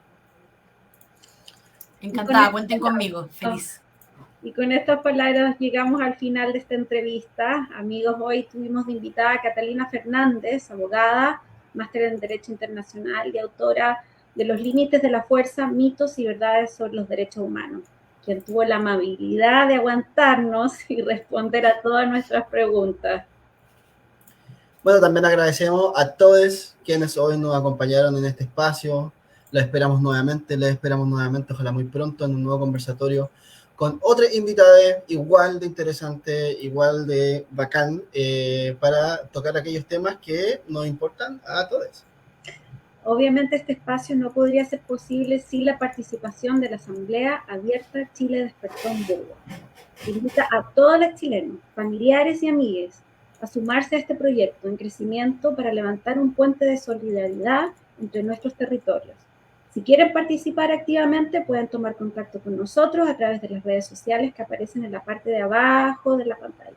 Speaker 3: Encantada, cuenten conmigo, feliz.
Speaker 1: Y con estas palabras llegamos al final de esta entrevista. Amigos, hoy tuvimos de invitada a Catalina Fernández, abogada, máster en Derecho Internacional y autora de Los Límites de la Fuerza, mitos y verdades sobre los derechos humanos, quien tuvo la amabilidad de aguantarnos y responder a todas nuestras preguntas.
Speaker 2: Bueno, también agradecemos a todos quienes hoy nos acompañaron en este espacio. Les esperamos nuevamente, ojalá muy pronto, en un nuevo conversatorio con otra invitada igual de interesante, igual de bacán, para tocar aquellos temas que nos importan a todos.
Speaker 1: Obviamente este espacio no podría ser posible sin la participación de la Asamblea Abierta Chile Despertó en Burgos. Invita a todos los chilenos, familiares y amigues a sumarse a este proyecto en crecimiento para levantar un puente de solidaridad entre nuestros territorios. Si quieren participar activamente, pueden tomar contacto con nosotros a través de las redes sociales que aparecen en la parte de abajo de la pantalla.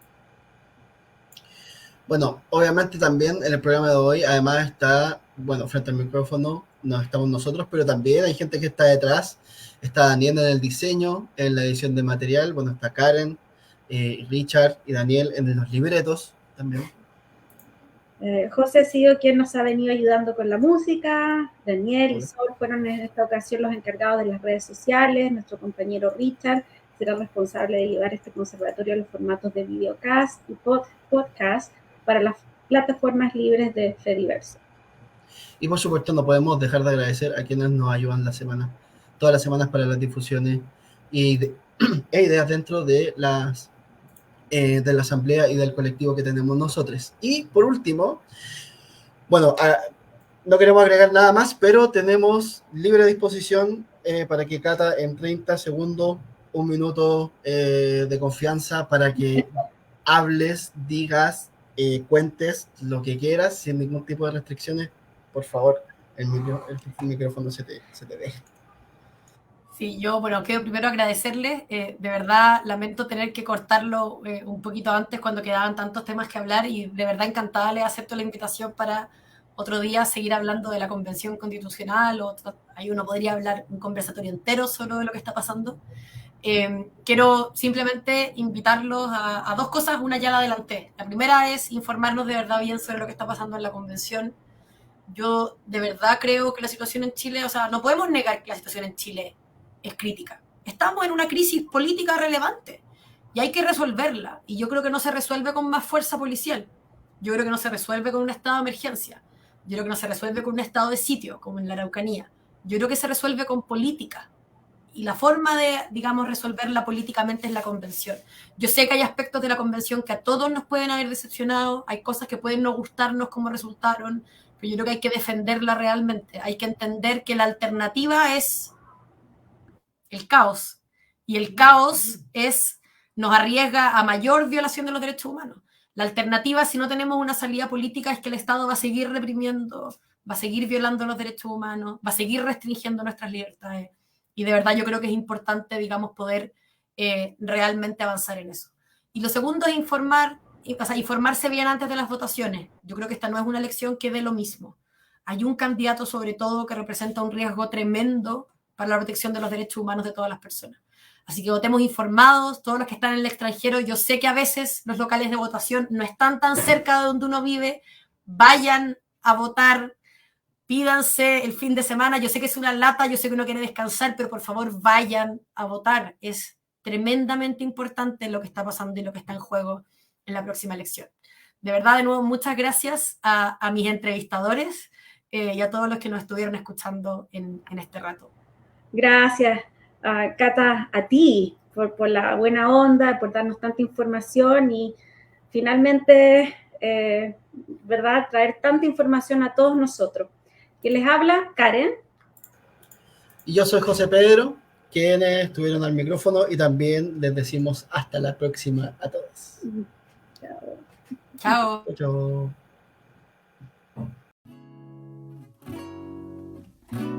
Speaker 2: Bueno, obviamente también en el programa de hoy, además está, bueno, frente al micrófono, no estamos nosotros, pero también hay gente que está detrás. Está Daniel en el diseño, en la edición de material, bueno, está Karen, Richard y Daniel en los libretos también.
Speaker 1: José ha sido quien nos ha venido ayudando con la música. Daniel y Sol fueron en esta ocasión los encargados de las redes sociales. Nuestro compañero Richard será responsable de llevar este conservatorio a los formatos de videocast y podcast para las plataformas libres de Fediverso.
Speaker 2: Y por supuesto no podemos dejar de agradecer a quienes nos ayudan todas las semanas para las difusiones e ideas dentro de la asamblea y del colectivo que tenemos nosotros. Y por último, bueno, no queremos agregar nada más, pero tenemos libre disposición para que Cata en 30 segundos, un minuto de confianza para que hables, digas, cuentes lo que quieras sin ningún tipo de restricciones. Por favor, el micrófono se te deja.
Speaker 3: Sí, yo, bueno, quiero primero agradecerles. De verdad, lamento tener que cortarlo un poquito antes cuando quedaban tantos temas que hablar y de verdad encantada les acepto la invitación para otro día seguir hablando de la Convención Constitucional. Ahí uno podría hablar un conversatorio entero sobre lo que está pasando. Quiero simplemente invitarlos a dos cosas, una ya la adelanté. La primera es informarnos de verdad bien sobre lo que está pasando en la Convención. Yo de verdad creo que la situación en Chile, o sea, no podemos negar que la situación en Chile es crítica. Estamos en una crisis política relevante y hay que resolverla. Y yo creo que no se resuelve con más fuerza policial. Yo creo que no se resuelve con un estado de emergencia. Yo creo que no se resuelve con un estado de sitio, como en la Araucanía. Yo creo que se resuelve con política. Y la forma de, digamos, resolverla políticamente es la convención. Yo sé que hay aspectos de la convención que a todos nos pueden haber decepcionado, hay cosas que pueden no gustarnos como resultaron, pero yo creo que hay que defenderla realmente. Hay que entender que la alternativa es el caos. Y el caos nos arriesga a mayor violación de los derechos humanos. La alternativa, si no tenemos una salida política, es que el Estado va a seguir reprimiendo, va a seguir violando los derechos humanos, va a seguir restringiendo nuestras libertades. Y de verdad yo creo que es importante, digamos, poder realmente avanzar en eso. Y lo segundo es informarse bien antes de las votaciones. Yo creo que esta no es una elección que dé lo mismo. Hay un candidato, sobre todo, que representa un riesgo tremendo para la protección de los derechos humanos de todas las personas. Así que votemos informados, todos los que están en el extranjero. Yo sé que a veces los locales de votación no están tan cerca de donde uno vive. Vayan a votar, pídanse el fin de semana. Yo sé que es una lata, yo sé que uno quiere descansar, pero por favor vayan a votar. Es tremendamente importante lo que está pasando y lo que está en juego en la próxima elección. De verdad, de nuevo, muchas gracias a mis entrevistadores y a todos los que nos estuvieron escuchando en este rato.
Speaker 1: Gracias, Cata, a ti por la buena onda, por darnos tanta información y finalmente, ¿verdad?, traer tanta información a todos nosotros. ¿Quién les habla? Karen.
Speaker 2: Y yo soy José Pedro, quienes estuvieron al micrófono y también les decimos hasta la próxima a todos.
Speaker 3: Chao.
Speaker 2: Chao.
Speaker 3: Chao.